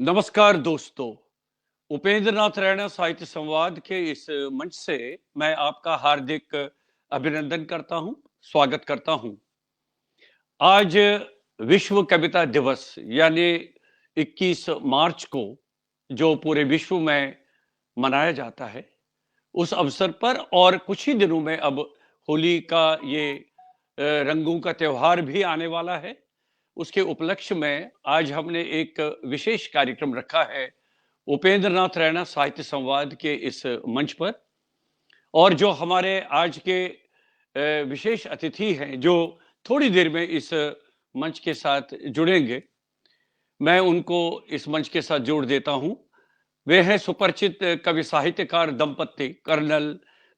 नमस्कार दोस्तों। उपेंद्र नाथ रैना साहित्य संवाद के इस मंच से मैं आपका हार्दिक अभिनंदन करता हूं, स्वागत करता हूं। आज विश्व कविता दिवस यानी 21 मार्च को जो पूरे विश्व में मनाया जाता है, उस अवसर पर और कुछ ही दिनों में अब होली का ये रंगों का त्योहार भी आने वाला है। उसके उपलक्ष्य में आज हमने एक विशेष कार्यक्रम रखा है उपेंद्र नाथ रैना साहित्य संवाद के इस मंच पर। और जो हमारे आज के विशेष अतिथि हैं जो थोड़ी देर में इस मंच के साथ जुड़ेंगे, मैं उनको इस मंच के साथ जोड़ देता हूं। वे हैं सुपरिचित कवि साहित्यकार दंपत्ति कर्नल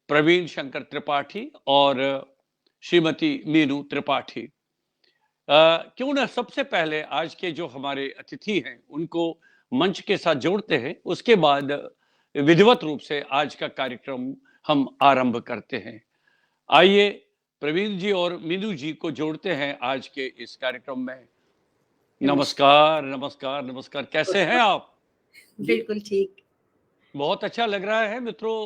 प्रवीण शंकर त्रिपाठी और श्रीमती मीनू त्रिपाठी। क्यों ना सबसे पहले आज के जो हमारे अतिथि हैं उनको मंच के साथ जोड़ते हैं, उसके बाद विधिवत रूप से आज का कार्यक्रम हम आरंभ करते हैं। आइए प्रवीण जी और मीनू जी को जोड़ते हैं आज के इस कार्यक्रम में। नमस्कार, नमस्कार, नमस्कार। कैसे हैं आप? बिल्कुल ठीक। बहुत अच्छा लग रहा है मित्रों।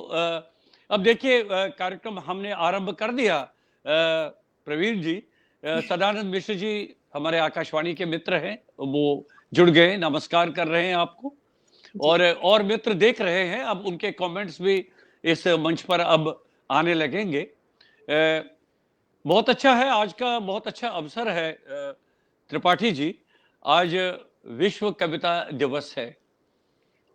अब देखिए, कार्यक्रम हमने आरंभ कर दिया। प्रवीण जी, सदानंद मिश्र जी हमारे आकाशवाणी के मित्र हैं, वो जुड़ गए, नमस्कार कर रहे हैं आपको। और मित्र देख रहे हैं, अब उनके कमेंट्स भी इस मंच पर अब आने लगेंगे। बहुत अच्छा है, आज का बहुत अच्छा अवसर है। त्रिपाठी जी, आज विश्व कविता दिवस है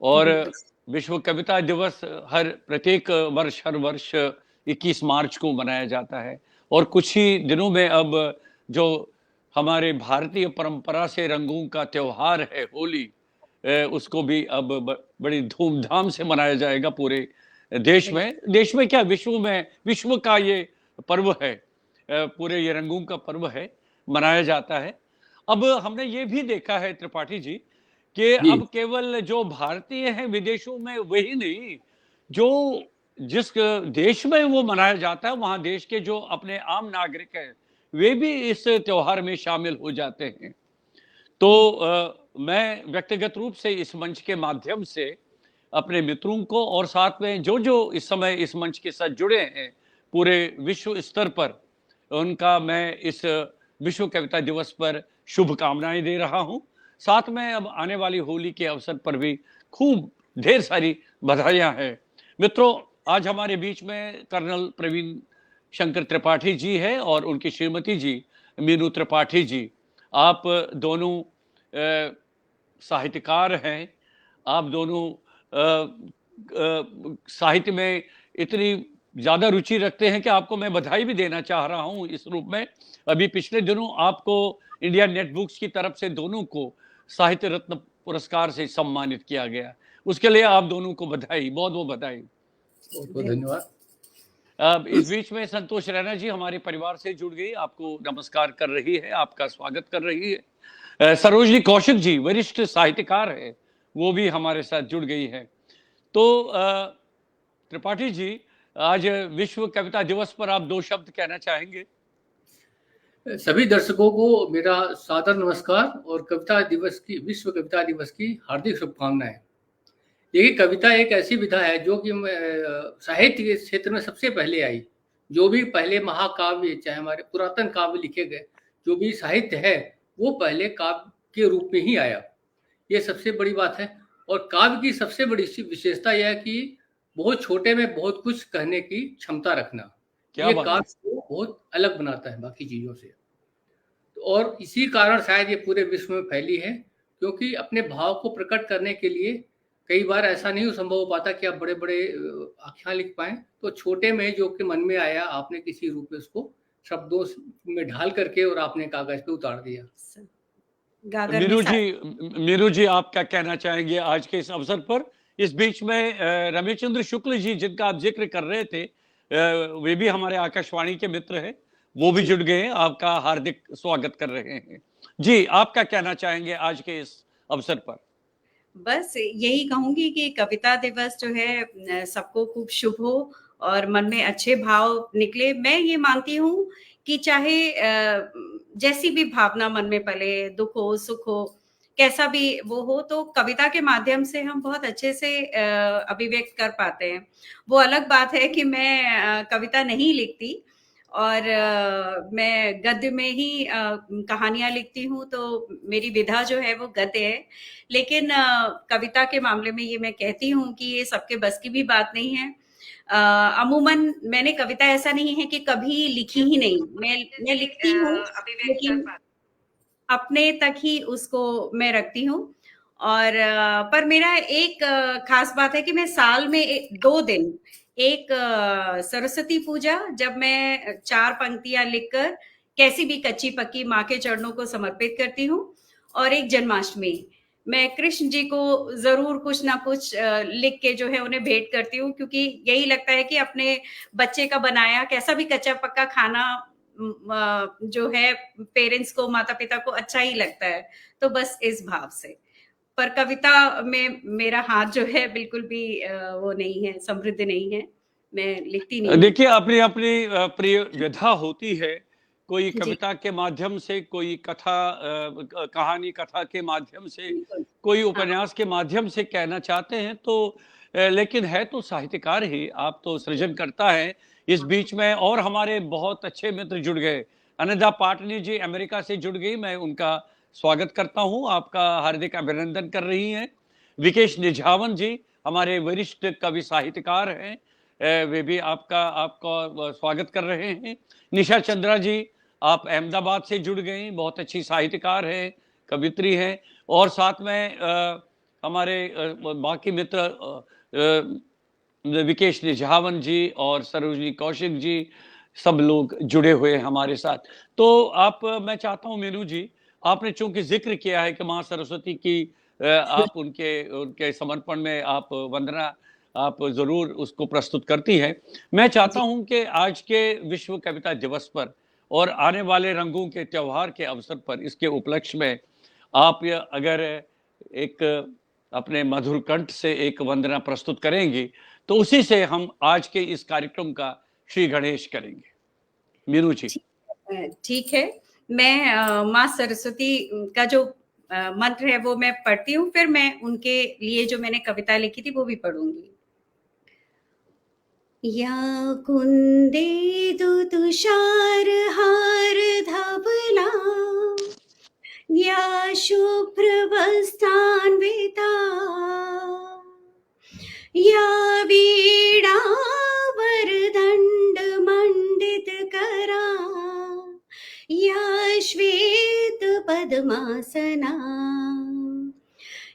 और विश्व कविता दिवस प्रत्येक वर्ष हर वर्ष 21 मार्च को मनाया जाता है। और कुछ ही दिनों में अब जो हमारे भारतीय परंपरा से रंगों का त्योहार है होली, उसको भी अब बड़ी धूमधाम से मनाया जाएगा पूरे देश में। देश में क्या, विश्व में, विश्व का ये पर्व है। पूरे ये रंगों का पर्व है, मनाया जाता है। अब हमने ये भी देखा है त्रिपाठी जी कि अब केवल जो भारतीय हैं विदेशों में वही नहीं, जो जिस देश में वो मनाया जाता है वहां देश के जो अपने आम नागरिक हैं वे भी इस त्योहार में शामिल हो जाते हैं। तो मैं व्यक्तिगत रूप से इस मंच के माध्यम से अपने मित्रों को और साथ में जो जो इस समय इस मंच के साथ जुड़े हैं पूरे विश्व स्तर पर, उनका मैं इस विश्व कविता दिवस पर शुभकामनाएं दे रहा हूं। साथ में अब आने वाली होली के अवसर पर भी खूब ढेर सारी बधाइयां हैं। मित्रों, आज हमारे बीच में कर्नल प्रवीण शंकर त्रिपाठी जी है और उनकी श्रीमती जी मीनू त्रिपाठी जी। आप दोनों साहित्यकार हैं, आप दोनों साहित्य में इतनी ज्यादा रुचि रखते हैं कि आपको मैं बधाई भी देना चाह रहा हूं इस रूप में। अभी पिछले दिनों आपको इंडिया नेट बुक्स की तरफ से दोनों को साहित्य रत्न पुरस्कार से सम्मानित किया गया। उसके लिए आप दोनों को बधाई, बहुत बहुत बधाई। बहुत बहुत धन्यवाद। अब इस बीच में संतोष रैना जी हमारे परिवार से जुड़ गई, आपको नमस्कार कर रही है, आपका स्वागत कर रही है। सरोजनी कौशिक जी वरिष्ठ साहित्यकार है, वो भी हमारे साथ जुड़ गई है। तो त्रिपाठी जी, आज विश्व कविता दिवस पर आप 2 शब्द कहना चाहेंगे? सभी दर्शकों को मेरा सादर नमस्कार और कविता दिवस की, विश्व कविता दिवस की हार्दिक शुभकामनाएं। देखिए, कविता एक ऐसी विधा है जो कि साहित्य के क्षेत्र में सबसे पहले आई। जो भी पहले महाकाव्य, चाहे हमारे पुरातन काव्य लिखे गए, जो भी साहित्य है वो पहले काव्य के रूप में ही आया। ये सबसे बड़ी बात है। और काव्य की सबसे बड़ी विशेषता यह है कि बहुत छोटे में बहुत कुछ कहने की क्षमता रखना। ये काव्य को बहुत अलग बनाता है बाकी चीजों से। और इसी कारण शायद ये पूरे विश्व में फैली है, क्योंकि अपने भाव को प्रकट करने के लिए कई बार ऐसा नहीं संभव हो पाता कि आप बड़े बड़े आख्यान लिख पाएं। तो छोटे में जो कि मन में आया, आपने किसी रूप में उसको शब्दों में ढाल करके और आपने कागज पे उतार दिया। मीरू जी, आप क्या कहना चाहेंगे आज के इस अवसर पर? इस बीच में रमेशचंद्र शुक्ल जी, जिनका आप जिक्र कर रहे थे, वे भी हमारे आकाशवाणी के मित्र हैं, वो भी जुड़ गए हैं, आपका हार्दिक स्वागत कर रहे हैं। जी, आप क्या कहना चाहेंगे आज के इस अवसर पर? बस यही कहूंगी कि कविता दिवस जो है सबको खूब शुभ हो और मन में अच्छे भाव निकले। मैं ये मानती हूँ कि चाहे जैसी भी भावना मन में पले, दुख हो, सुख हो, कैसा भी वो हो, तो कविता के माध्यम से हम बहुत अच्छे से अभिव्यक्त कर पाते हैं। वो अलग बात है कि मैं कविता नहीं लिखती और मैं गद्य में ही कहानियां लिखती हूँ, तो मेरी विधा जो है वो गद्य है। लेकिन कविता के मामले में ये मैं कहती हूँ कि ये सबके बस की भी बात नहीं है। अमूमन मैंने कविता ऐसा नहीं है कि कभी लिखी ही नहीं, मैं लिखती हूँ, लेकिन अपने तक ही उसको मैं रखती हूँ। और पर मेरा एक खास बात है कि मैं साल में 2 दिन, एक सरस्वती पूजा जब मैं 4 पंक्तियां लिखकर कैसी भी कच्ची पक्की माँ के चरणों को समर्पित करती हूँ, और एक जन्माष्टमी मैं कृष्ण जी को जरूर कुछ ना कुछ लिख के जो है उन्हें भेंट करती हूँ, क्योंकि यही लगता है कि अपने बच्चे का बनाया कैसा भी कच्चा पक्का खाना जो है पेरेंट्स को, माता पिता को अच्छा ही लगता है। तो बस इस भाव से। पर कविता में मेरा हाथ जो है बिल्कुल भी वो नहीं है, समृद्ध नहीं है, मैं लिखती नहीं। देखिए, अपनी अपनी प्रिय विधा होती है। कोई जी, कविता के माध्यम से, कोई कथा कहानी कथा के माध्यम से, बिल्कुल। कोई हाँ, उपन्यास के माध्यम से कहना चाहते हैं, तो लेकिन है तो साहित्यकार ही, आप तो सृजनकर्ता हैं। इस बीच में और हमारे बहुत अच्छे मित्र जुड़ गए। अनंदा पाटनी जी अमेरिका से जुड़ गई, मैं उनका स्वागत करता हूं, आपका हार्दिक अभिनंदन कर रही हैं। विकेश निझावन जी हमारे वरिष्ठ कवि साहित्यकार हैं, वे भी आपका आपका स्वागत कर रहे हैं। निशा चंद्रा जी, आप अहमदाबाद से जुड़ गई, बहुत अच्छी साहित्यकार हैं, कवित्री हैं। और साथ में हमारे बाकी मित्र विकेश निझावन जी और सरोजनी कौशिक जी, सब लोग जुड़े हुए हैं हमारे साथ। तो आप, मैं चाहता हूं मीनू जी, आपने चूंकि जिक्र किया है कि माँ सरस्वती की आप उनके उनके समर्पण में आप वंदना आप जरूर उसको प्रस्तुत करती हैं। मैं चाहता जी। हूं कि आज के विश्व कविता दिवस पर और आने वाले रंगों के त्योहार के अवसर पर, इसके उपलक्ष्य में आप अगर एक अपने मधुर कंठ से एक वंदना प्रस्तुत करेंगी, तो उसी से हम आज के इस कार्यक्रम का श्री गणेश करेंगे। मीनू जी। ठीक है। मैं माँ सरस्वती का जो मंत्र है वो मैं पढ़ती हूँ, फिर मैं उनके लिए जो मैंने कविता लिखी थी वो भी पढ़ूंगी। या कुंदेदु तुषार हार धवला, या शुभ्रवस्त्रान्विता, या वीणा वरदण्ड मण्डितकरा, या श्वेत पद्मासना,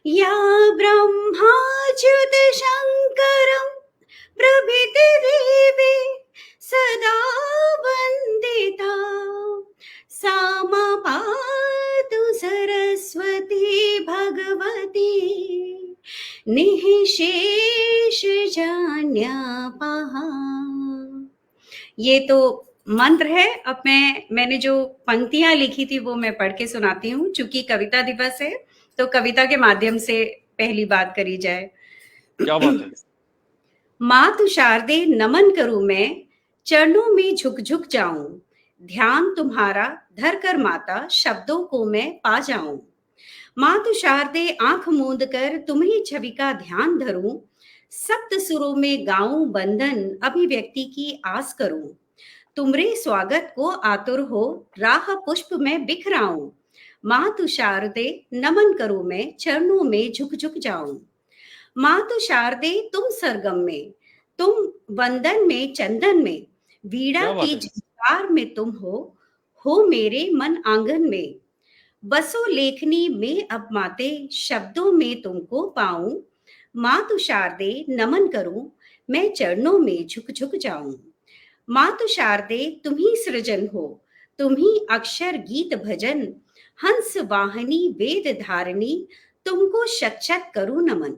या ब्रह्माच्युत शङ्करं प्रभृति देवी सदा वन्दिता, सा मा पातु सरस्वती भगवती निःशेष जान्यापहा। ये तो मंत्र है। अब मैंने जो पंक्तियां लिखी थी वो मैं पढ़ के सुनाती हूँ। चूंकि कविता दिवस है तो कविता के माध्यम से पहली बात करी जाए। क्या बात है। मातु शारदे नमन करूं मैं, चरणों में झुक झुक जाऊं, ध्यान तुम्हारा धर कर माता शब्दों को मैं पा जाऊं। मातु शारदे आंख मूंद कर तुम्ही छवि का ध्यान धरूं, सप्त सुरों में गाऊं बंधन अभिव्यक्ति की आस करूं। तुमरे स्वागत को आतुर हो राह पुष्प में बिखराऊं, मातु शारदे नमन करूं मैं, चरणों में झुक झुक जाऊं। मातु शारदे तुम सरगम में, तुम वंदन में चंदन में, वीणा क्या बात की है। झंकार में तुम हो मेरे मन आंगन में। बसो लेखनी में अब माते शब्दों में तुमको पाऊं, मातु शारदे नमन करूं मैं, चरणों में झुक झुक जाऊं। मातु शारदे तुम ही सृजन हो, तुम ही अक्षर गीत भजन, हंस वाहनी वेद धारणी तुमको शत शत करूं नमन।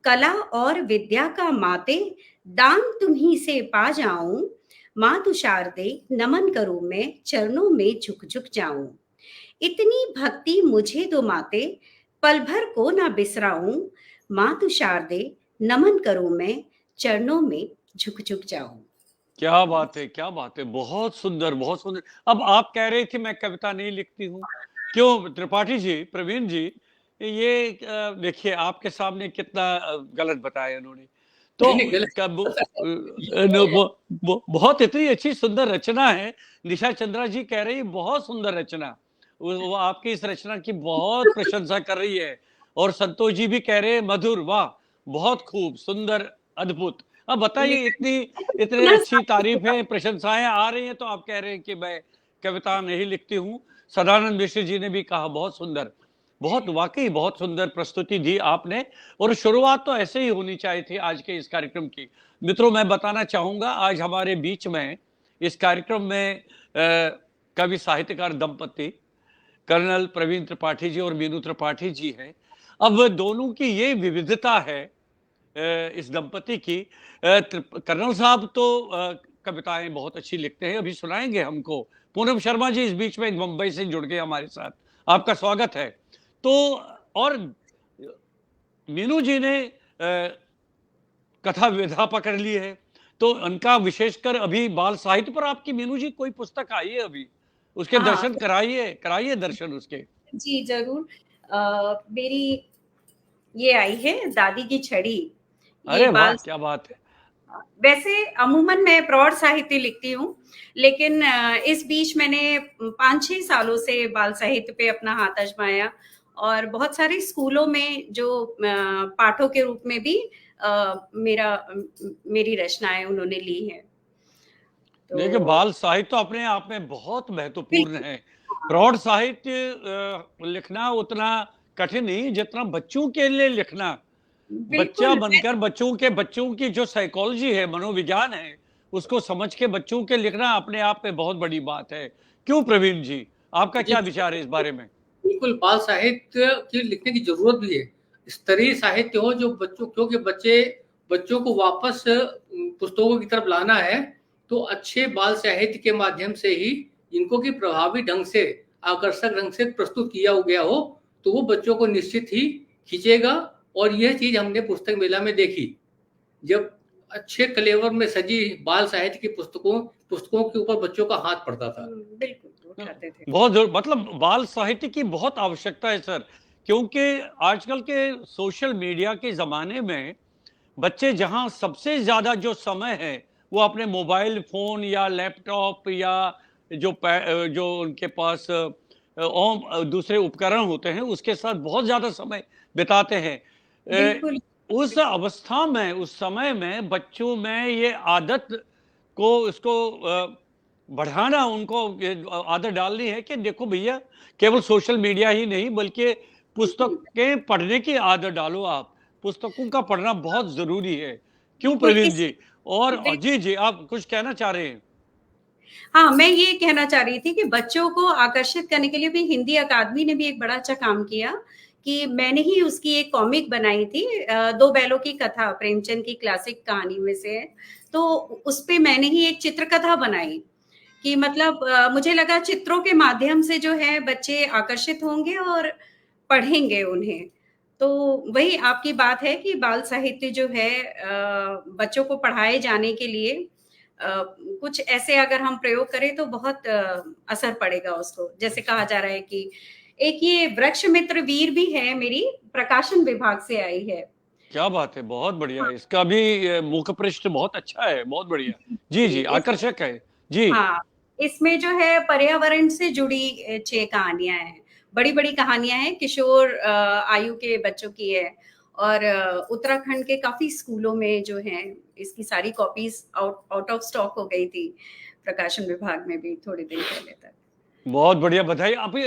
कला और विद्या का माते दान तुम्ही से पा जाऊं, मातु शारदे नमन करूं मैं, चरणों में झुक झुक जाऊं। इतनी भक्ति मुझे दो माते, पल भर को ना बिसराऊं, मातु शारदे नमन करूं मैं, चरणों में झुक झुक जाऊं। क्या बात है, क्या बात है, बहुत सुंदर, बहुत सुंदर। अब आप कह रहे थे मैं कविता नहीं लिखती हूँ, क्यों त्रिपाठी जी, प्रवीण जी, ये देखिए आपके सामने कितना गलत बताया उन्होंने। तो नहीं, नहीं, गलत कब बहुत इतनी अच्छी सुंदर रचना है। निशा चंद्रा जी कह रही है बहुत सुंदर रचना। वो आपकी इस रचना की बहुत प्रशंसा कर रही है। और संतोष जी भी कह रहे हैं मधुर, वाह बहुत खूब, सुंदर, अद्भुत। अब बताइए इतनी इतनी इतना अच्छी तारीफें, प्रशंसाएं आ रही हैं, तो आप कह रहे हैं कि मैं कविता नहीं लिखती हूँ। सदानंद मिश्र जी ने भी कहा बहुत सुंदर, बहुत वाकई बहुत सुंदर प्रस्तुति दी आपने। और शुरुआत तो ऐसे ही होनी चाहिए थी आज के इस कार्यक्रम की। मित्रों, मैं बताना चाहूंगा आज हमारे बीच में इस कार्यक्रम में कवि साहित्यकार दंपति कर्नल प्रवीण त्रिपाठी जी और मीनू त्रिपाठी जी हैं। अब दोनों की ये विविधता है इस दंपति की। कर्नल साहब तो कविताएं बहुत अच्छी लिखते हैं, अभी सुनाएंगे हमको। पूनम शर्मा जी इस बीच में मुंबई से जुड़ गए हमारे साथ, आपका स्वागत है। तो और मीनू जी ने कथा विधा पकड़ ली है, तो उनका विशेषकर अभी बाल साहित्य पर आपकी मीनू जी कोई पुस्तक आई है अभी, उसके हाँ दर्शन कराइए, कराइए दर्शन उसके। जी जरूर। मेरी ये आई है दादी की छड़ी। ये अरे वाह बाल क्या बात है। वैसे अमूमन मैं प्रौढ़ साहित्य लिखती हूँ, लेकिन इस बीच मैंने 5-6 सालों से बाल साहित्य पे अपना हाथ आजमाया और बहुत सारे स्कूलों में जो पाठों के रूप में भी मेरी रचनाएं उन्होंने ली हैं। देखिए तो बाल साहित्य तो अपने आप में बहुत महत्वपूर्ण बिल्कुल, है। प्रौढ़ साहित्य लिखना उतना कठिन नहीं जितना बच्चों के लिए लिखना। बच्चा बिल्कुल। बनकर बच्चों की जो साइकोलॉजी है, मनोविज्ञान है, उसको समझ के बच्चों के लिखना अपने आप में बहुत बड़ी बात है। क्यों प्रवीण जी, आपका जी, क्या विचार है इस बारे में? बिल्कुल बाल साहित्य की लिखने की जरूरत भी है। स्तरीय साहित्य हो जो बच्चों, क्योंकि बच्चों को वापस पुस्तकों की तरफ लाना है, तो अच्छे बाल साहित्य के माध्यम से ही इनको की प्रभावी ढंग से, आकर्षक ढंग से प्रस्तुत किया गया हो, तो वो बच्चों को निश्चित ही खींचेगा। और यह चीज हमने पुस्तक मेला में देखी, जब अच्छे कलेवर में सजी बाल साहित्य की पुस्तकों के ऊपर बच्चों का हाथ पड़ता था। बिल्कुल उठाते थे। बहुत जरूर, मतलब बाल साहित्य की बहुत आवश्यकता है सर, क्योंकि आजकल के सोशल मीडिया के जमाने में बच्चे जहां सबसे ज्यादा जो समय है वो अपने मोबाइल फोन या लैपटॉप या जो उनके पास दूसरे उपकरण होते हैं उसके साथ बहुत ज्यादा समय बिताते हैं। अ, बिल्कुल। उस अवस्था में, उस समय में बच्चों में ये आदत को, इसको बढ़ाना, उनको ये आदत डालनी है कि देखो भैया, केवल सोशल मीडिया ही नहीं बल्कि पुस्तकें पढ़ने की आदत डालो। आप पुस्तकों का पढ़ना बहुत जरूरी है। क्यों बिल्कुल प्रवीण इस जी? और बिल जी जी, आप कुछ कहना चाह रहे हैं? हाँ, मैं ये कहना चाह रही थी कि बच्चों को आकर्षित करने के लिए भी हिंदी अकादमी ने भी एक बड़ा अच्छा काम किया कि मैंने ही उसकी एक कॉमिक बनाई थी। दो बैलों की कथा प्रेमचंद की क्लासिक कहानी में से है। तो उसपे मैंने ही एक चित्रकथा बनाई कि मतलब मुझे लगा चित्रों के माध्यम से जो है बच्चे आकर्षित होंगे और पढ़ेंगे उन्हें। तो वही आपकी बात है कि बाल साहित्य जो है बच्चों को पढ़ाए जाने के लिए कुछ ऐसे अगर हम प्रयोग करें तो बहुत असर पड़ेगा उसको। जैसे कहा जा रहा है कि एक ये वृक्ष मित्र वीर भी है, मेरी प्रकाशन विभाग से आई है। क्या बात है, बहुत बढ़िया। हाँ, इसका भी मुख पृष्ठ बहुत अच्छा है, बहुत बढ़िया। जी जी, जी, आकर्षक है। जी। हाँ, इसमें जो है पर्यावरण से जुड़ी 6 कहानियां हैं। बड़ी-बड़ी कहानियां हैं, किशोर आयु के बच्चों की है और उत्तराखंड के काफी स्कूलों में जो है इसकी सारी कॉपीज आउट ऑफ स्टॉक हो गई थी प्रकाशन विभाग में भी थोड़े दिन पहले तक। बहुत बढ़िया, बधाई। अभी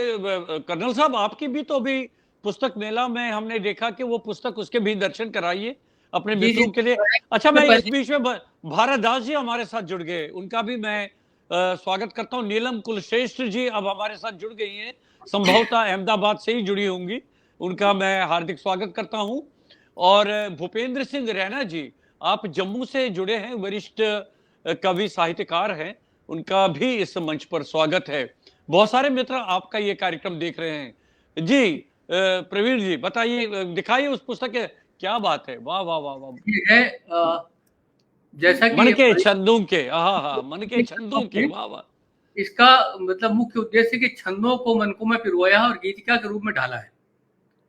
कर्नल साहब आपकी भी तो अभी पुस्तक मेला में हमने देखा कि वो पुस्तक, उसके भी दर्शन कराइए अपने जी, जी। मित्रों के लिए। अच्छा, तो मैं इस पहले बीच में भारत दास जी हमारे साथ जुड़ गए, उनका भी मैं स्वागत करता हूँ। नीलम कुलश्रेष्ठ जी अब हमारे साथ जुड़ गई हैं, संभवतः अहमदाबाद से ही जुड़ी होंगी, उनका मैं हार्दिक स्वागत करता हूँ। और भूपेंद्र सिंह रैना जी, आप जम्मू से जुड़े हैं, वरिष्ठ कवि साहित्यकार हैं, उनका भी इस मंच पर स्वागत है। बहुत सारे मित्र आपका ये कार्यक्रम देख रहे हैं। जी प्रवीण जी बताइए, दिखाइए उस पुस्तक के, क्या बात है, वाह वाह वाह वाह। ये है जैसा कि मन ये के छंदों के, हाँ हाँ, मन के छंदों के, वाह वाह। इसका मतलब मुख्य उद्देश्य कि छंदों को मन को में पिरोया और गीतिका के रूप में ढाला है।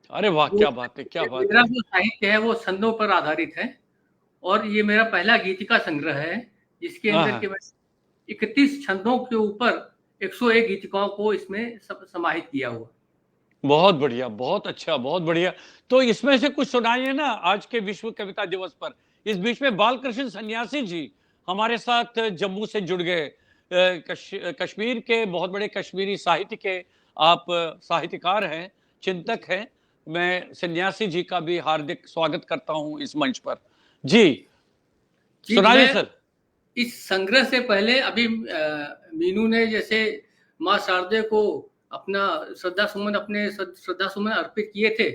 अरे वाह, वो क्या बात है, क्या बात मेरा है। जो साहित्य है वो छंदों पर आधारित है और ये मेरा पहला गीतिका संग्रह है जिसके हाँ अंदर हाँ, केवल 31 छंदों के ऊपर 101 गीतिकाओं को इसमें समाहित किया हुआ। बहुत बढ़िया, बहुत अच्छा, बहुत बढ़िया। तो इसमें से कुछ सुनाइए ना आज के विश्व कविता दिवस पर। इस बीच में बालकृष्ण सन्यासी जी हमारे साथ जम्मू से जुड़ गए। कश्मीर के बहुत बड़े कश्मीरी साहित्य के आप साहित्यकार हैं, चिंतक हैं। मैं सन्यासी जी का भी हार्दिक स्वागत करता हूं इस मंच पर। जी, जी, सुनाइए मैं सर। इस संग्रह से पहले अभी मीनू ने जैसे माँ शारदे को अपना श्रद्धा सुमन अर्पित किए थे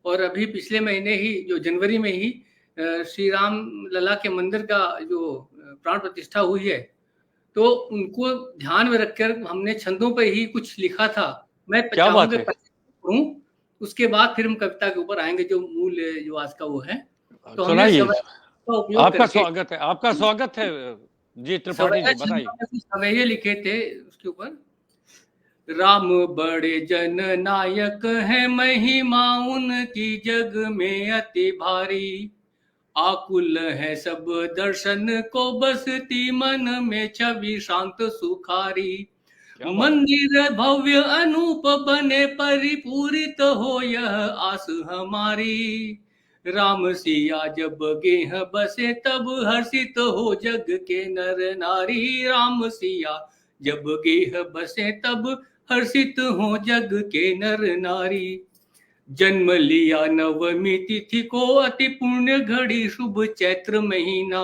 और अभी पिछले महीने ही जो जनवरी में ही श्री राम लला के मंदिर का जो प्राण प्रतिष्ठा हुई है, तो उनको ध्यान में रखकर हमने छंदों पे ही कुछ लिखा था। मैं क्या बात चाहूँगा है। पढ़ूँ, उसके बाद फिर हम कविता के ऊपर आएँगे जो मूल जो आज का वो है। तो हमने सुनाइए। सवैया का उपयोग आपका करके स्वागत है, आपका स्वागत है। जी, त्रिपाठी सवैया जी बताइए। छंदों में कुछ सवैये लिखे थे उसके ऊपर। राम बड़े जन नायक है, महिमा उनकी जग में अति भारी। आकुल है सब दर्शन को, बसती मन में छवि शांत सुखारी। क्या बात है। मंदिर भव्य अनूप बने, परिपूरित हो यह आस हमारी। राम सिया जब गेह बसे, तब हर्षित हो जग के नर नारी। राम सिया जब गेह बसे, तब हर्षित हो जग के नर नारी। जन्म लिया नवमी तिथि को, अति पुण्य घड़ी शुभ चैत्र महीना।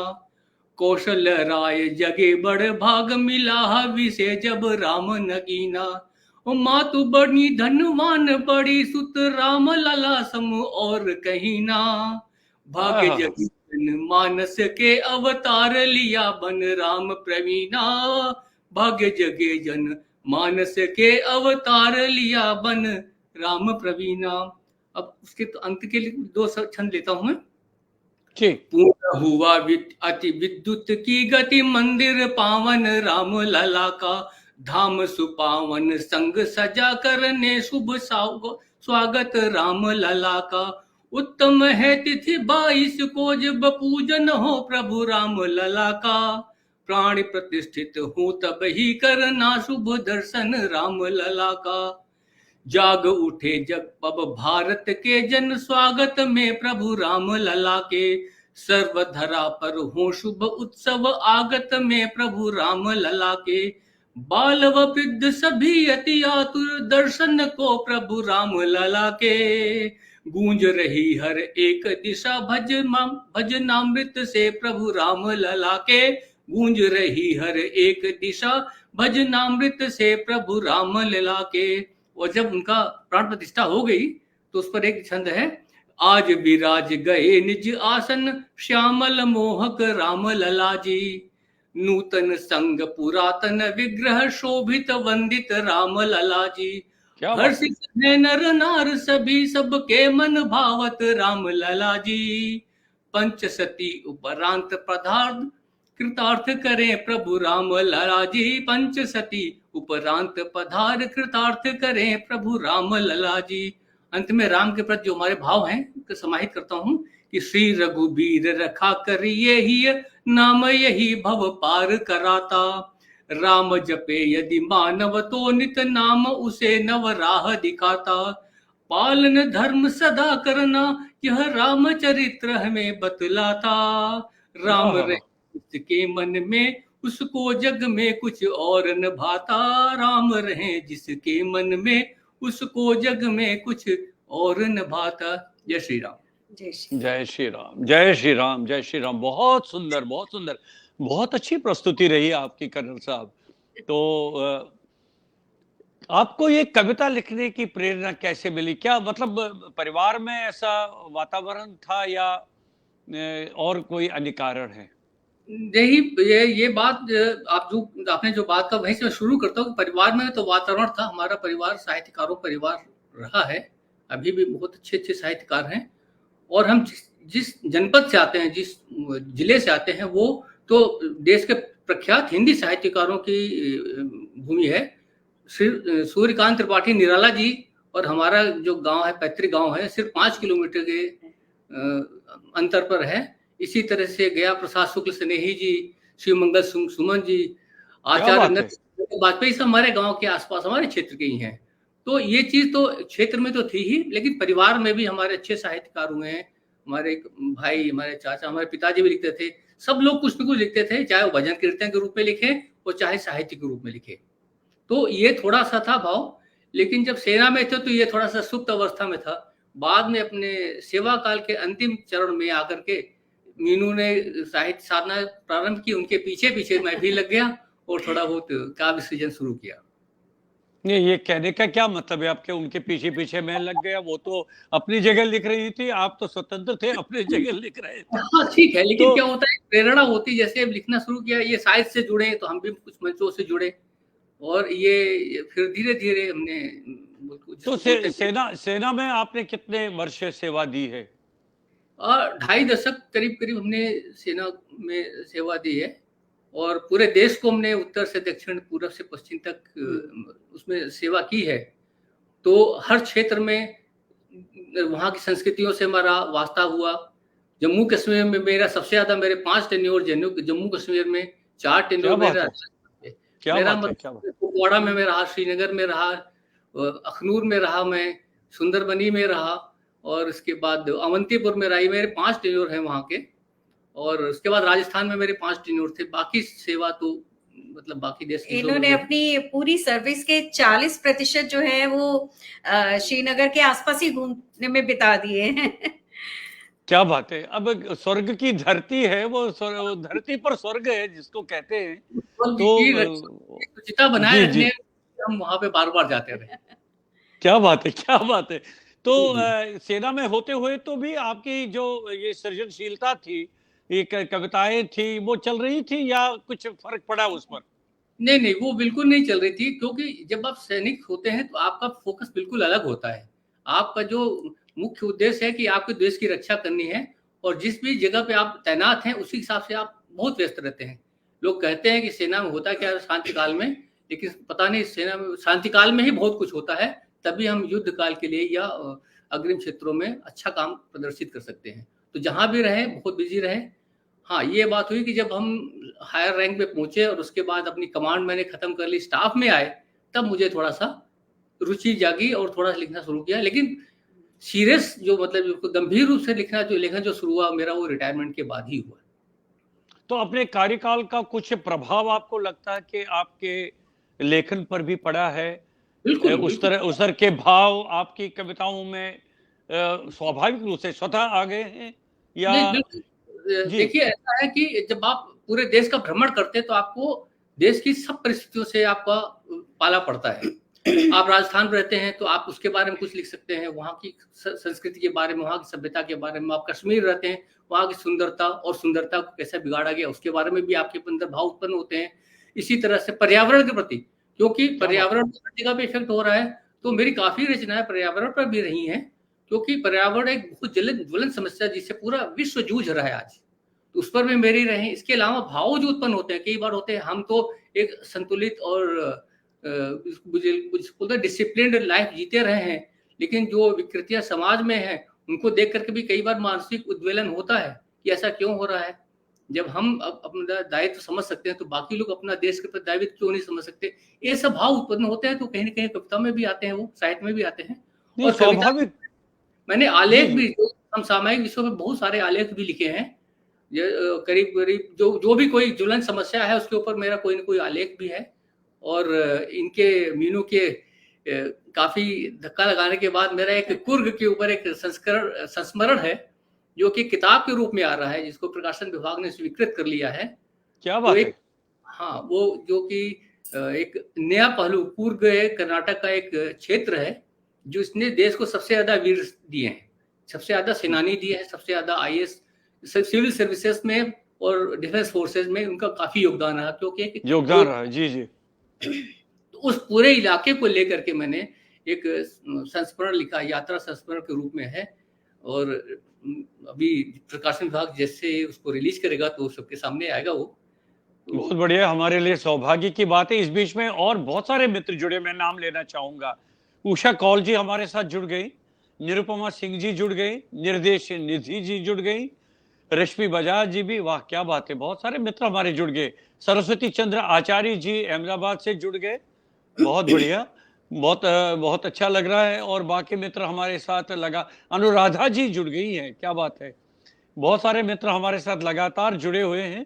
कौशल राय जगे बड़ भाग, मिला हवि से जब राम नगीना। ओ मातु बड़ी धनवान, बड़ी सुत राम लला सम और कहीं ना। भाग्य हाँ, जगी जन मानस के, अवतार लिया बन राम प्रवीणा। भाग्य जगे जन मानस के, अवतार लिया बन राम प्रवीणा। अब उसके तो अंत के लिए दो छंद लेता हूं मैं। जी। पूर्ण हुआ अति विद्युत की गति, मंदिर पावन राम लला का। धाम सुपावन संग सजा, करने शुभ स्वागत राम लला का। उत्तम है तिथि 22 को, जब पूजन हो प्रभु राम लला का। प्राण प्रतिष्ठित हो तब ही, करना शुभ दर्शन राम लला का। जाग उठे जग अब भारत के जन, स्वागत में प्रभु राम लला के। सर्व धरा पर हो शुभ उत्सव, आगत में प्रभु राम लला के। बाल व वृद्ध सभी अति आतुर, दर्शन को प्रभु राम लला के। गूंज रही हर एक दिशा, भजनामृत से प्रभु राम लला के। गूंज रही हर एक दिशा, भजनामृत से प्रभु राम लला के। और जब उनका प्राण प्रतिष्ठा हो गई तो उस पर एक छंद है। आज विराज गए निज आसन, श्यामल मोहक राम लला जी। नूतन संग पुरातन विग्रह, शोभित वंदित राम लला जी। क्या बात है। हर्षित है नर नार सभी, सबके मन भावत राम लला जी। पंचसती उपरांत पदार्थ, कृतार्थ करें प्रभु राम लला जी। पंचसती उपरांत पधार, कृतार्थ करें प्रभु राम लला जी। अंत में राम के प्रति जो हमारे भाव हैं उनको समाहित करता हूं कि श्री रघुबीर रखा करिए ही, नाम यही भव पार कराता। राम जपे यदि मानव, तो नित नाम उसे नव राह दिखाता। पालन धर्म सदा करना, यह राम चरित्र हमें बतलाता। राम रहे जिसके मन में, उसको जग में कुछ और न भाता। राम रहे जिसके मन में, उसको जग में कुछ और न भाता। जय श्री राम। जय श्री जय श्री राम, जय श्री राम, जय श्री राम। बहुत सुंदर, बहुत सुंदर। बहुत अच्छी प्रस्तुति रही आपकी कर्नल साहब। तो आपको ये कविता लिखने की प्रेरणा कैसे मिली? क्या मतलब परिवार में ऐसा वातावरण था या और कोई अन्य कारण है? यही ये बात आपने जो बात का वहीं से शुरू करता हूँ। परिवार में तो वातावरण था, हमारा परिवार साहित्यकारों परिवार रहा है। अभी भी बहुत अच्छे साहित्यकार हैं और हम जिस जनपद से आते हैं, जिस जिले से आते हैं, वो तो देश के प्रख्यात हिंदी साहित्यकारों की भूमि है। श्री सूर्यकांत त्रिपाठी निराला जी और हमारा जो गांव है, पैतृक गांव है, सिर्फ 5 किलोमीटर के अंतर पर है। इसी तरह से गया प्रसाद शुक्ल स्नेही जी, शिवमंगल सुमन जी, क्या आचार्य बात है। वाजपेयी सब हमारे गांव के आसपास, हमारे क्षेत्र के ही हैं। तो ये चीज तो क्षेत्र में तो थी ही, लेकिन परिवार में भी हमारे अच्छे साहित्यकार हुए हैं। हमारे भाई, हमारे चाचा, हमारे पिताजी भी लिखते थे। सब लोग कुछ न कुछ लिखते थे, चाहे वो भजन कीर्तन के रूप में लिखे और चाहे साहित्य के रूप में लिखे। तो ये थोड़ा सा था भाव। लेकिन जब सेना में थे तो ये थोड़ा सा सुप्त अवस्था में था। बाद में अपने सेवा काल के अंतिम चरण में आकर के मीनू ने साहित्य साधना प्रारंभ की, उनके पीछे पीछे मैं भी लग गया और थोड़ा बहुत काव्य सृजन शुरू किया। नहीं, ये कहने का क्या मतलब है आपके उनके पीछे पीछे मैं लग गया? वो तो अपनी जगह लिख रही थी, आप तो स्वतंत्र थे, अपनी जगह लिख रहे थे। हाँ ठीक है, लेकिन तो क्या होता है, प्रेरणा होती, जैसे अब लिखना शुरू किया, ये साहित्य से जुड़े तो हम भी कुछ मंचों से जुड़े और ये फिर धीरे धीरे हमने तो सेना में आपने कितने वर्ष सेवा दी है? 2.5 दशक करीब करीब हमने सेना में सेवा दी है और पूरे देश को हमने उत्तर से दक्षिण, पूर्व से पश्चिम तक उसमें सेवा की है। तो हर क्षेत्र में वहाँ की संस्कृतियों से हमारा वास्ता हुआ। जम्मू कश्मीर में मेरा सबसे ज्यादा, मेरे 5 टेन्योर जम्मू कश्मीर में, 4 टेन्योर मेरा कुपवाड़ा में मैं रहा, श्रीनगर में रहा, अखनूर में रहा, मैं सुंदरबनी में रहा और उसके बाद अवंतीपुर में रही। मेरे 5 टेन्योर हैं वहाँ के। और उसके बाद राजस्थान में मेरे 5 टेन्योर थे। बाकी सेवा तो मतलब बाकी देश की, इन्होंने अपनी पूरी सर्विस के 40% जो है वो श्रीनगर के आसपास ही घूमने में बिता दिए हैं। क्या बात है। अब स्वर्ग की धरती है, वो धरती पर स्वर्ग है जिसको कहते हैं। तो चिता बनाए रखने हम वहां पे बार बार जाते रहे। क्या बात है, क्या बात है। तो सेना में होते हुए तो भी आपकी जो ये सृजनशीलता थी, ये कविताएं थी, वो चल रही थी या कुछ फर्क पड़ा उस पर? नहीं, वो बिल्कुल नहीं चल रही थी, क्योंकि जब आप सैनिक होते हैं तो आपका फोकस बिल्कुल अलग होता है। आपका जो मुख्य उद्देश्य है कि आपके देश की रक्षा करनी है और जिस भी जगह पे आप तैनात हैं उसी हिसाब से आप बहुत व्यस्त रहते हैं। लोग कहते हैं कि सेना में होता क्या है शांति काल में, लेकिन पता नहीं, सेना में शांति काल में ही बहुत कुछ होता है, तभी हम युद्ध काल के लिए या अग्रिम क्षेत्रों में अच्छा काम प्रदर्शित कर सकते हैं। तो जहां भी रहे बहुत बिजी रहे। हाँ, ये बात हुई कि जब हम हायर रैंक पे पहुंचे और उसके बाद अपनी कमांड मैंने खत्म कर ली, स्टाफ में आए, तब मुझे थोड़ा सा रुचि जागी और थोड़ा सा लिखना शुरू किया। लेकिन सीरियस जो मतलब गंभीर रूप से लिखना जो शुरू हुआ मेरा, वो रिटायरमेंट के बाद ही हुआ। तो अपने कार्यकाल का कुछ प्रभाव आपको लगता है कि आपके लेखन पर भी पड़ा है? बिल्कुल, उस तरह के भाव आपकी कविताओं में स्वाभाविक रूप से स्वतः आ गए हैं या? देखिए, ऐसा है कि जब आप पूरे देश का भ्रमण करते हैं तो आपको देश की सब परिस्थितियों से आपका पाला पड़ता है। आप राजस्थान में रहते हैं तो आप उसके बारे में कुछ लिख सकते हैं, वहाँ की संस्कृति के बारे में, वहाँ की सभ्यता के बारे में। आप कश्मीर रहते हैं, वहाँ की सुंदरता और सुंदरता को कैसे बिगाड़ा गया उसके बारे में भी आपके अंदर भाव उत्पन्न होते हैं। इसी तरह से पर्यावरण के प्रति, क्योंकि पर्यावरण हर जगह पे इफेक्ट हो रहा है, तो मेरी काफी रचनाएं पर्यावरण पर भी रही हैं, क्योंकि पर्यावरण एक बहुत ज्वलंत समस्या जिससे पूरा विश्व जूझ रहा है आज, तो उस पर भी मेरी रहे। इसके अलावा भाव जो उत्पन्न होते हैं, कई बार होते हैं, हम तो एक संतुलित और डिसिप्लिन्ड लाइफ जीते रहे हैं, लेकिन जो विकृतियां समाज में हैं उनको देख करके भी कई बार मानसिक उद्वेलन होता है कि ऐसा क्यों हो रहा है। जब हम अपना दायित्व समझ सकते हैं तो बाकी लोग अपना देश के प्रति दायित्व क्यों नहीं समझ सकते। ये सब भाव उत्पन्न होते हैं, तो कहीं ना कहीं कविता में भी आते हैं, वो साहित्य में भी आते हैं। और स्वाभाविक, मैंने आलेख भी, समसामयिक विषयों में बहुत सारे आलेख भी लिखे हैं। करीब जो भी कोई ज्वलंत समस्या है उसके ऊपर मेरा कोई ना कोई आलेख भी है। और इनके मीनू के काफी धक्का लगाने के बाद मेरा एक कुर्ग के ऊपर एक संस्मरण है जो कि किताब के रूप में आ रहा है, जिसको प्रकाशन विभाग ने स्वीकृत कर लिया है। क्या बात है। हाँ, वो जो कि एक नया पहलू, कुर्ग कर्नाटक का एक क्षेत्र है जो इसने देश को सबसे ज्यादा वीर दिए हैं, सबसे ज्यादा सेनानी दिए हैं, सबसे ज्यादा IAS सिविल सर्विसेज में और डिफेंस फोर्सेज में उनका काफी योगदान रहा, क्योंकि योगदान रहा। जी। तो उस पूरे इलाके को लेकर के मैंने एक संस्मरण लिखा, यात्रा संस्मरण के रूप में है। और अभी प्रकाशन विभाग जैसे उसको रिलीज करेगा तो सबके सामने आएगा वो। बहुत बढ़िया, हमारे लिए सौभाग्य की बात है। इस बीच में और बहुत सारे मित्र जुड़े, मैं नाम लेना चाहूंगा। उषा कौल जी हमारे साथ जुड़ गई, निरुपमा सिंह जी जुड़ गई, निर्देश निधि जी जुड़ गई, रश्मि बजाज जी भी, वाह क्या बात है, बहुत सारे मित्र हमारे जुड़ गए। सरस्वती चंद्र आचार्य जी अहमदाबाद से जुड़ गए, बहुत बढ़िया, बहुत अच्छा लग रहा है। और बाकी मित्र हमारे साथ लगा, अनुराधा जी जुड़ गई हैं, क्या बात है। बहुत सारे मित्र हमारे साथ लगातार जुड़े हुए हैं।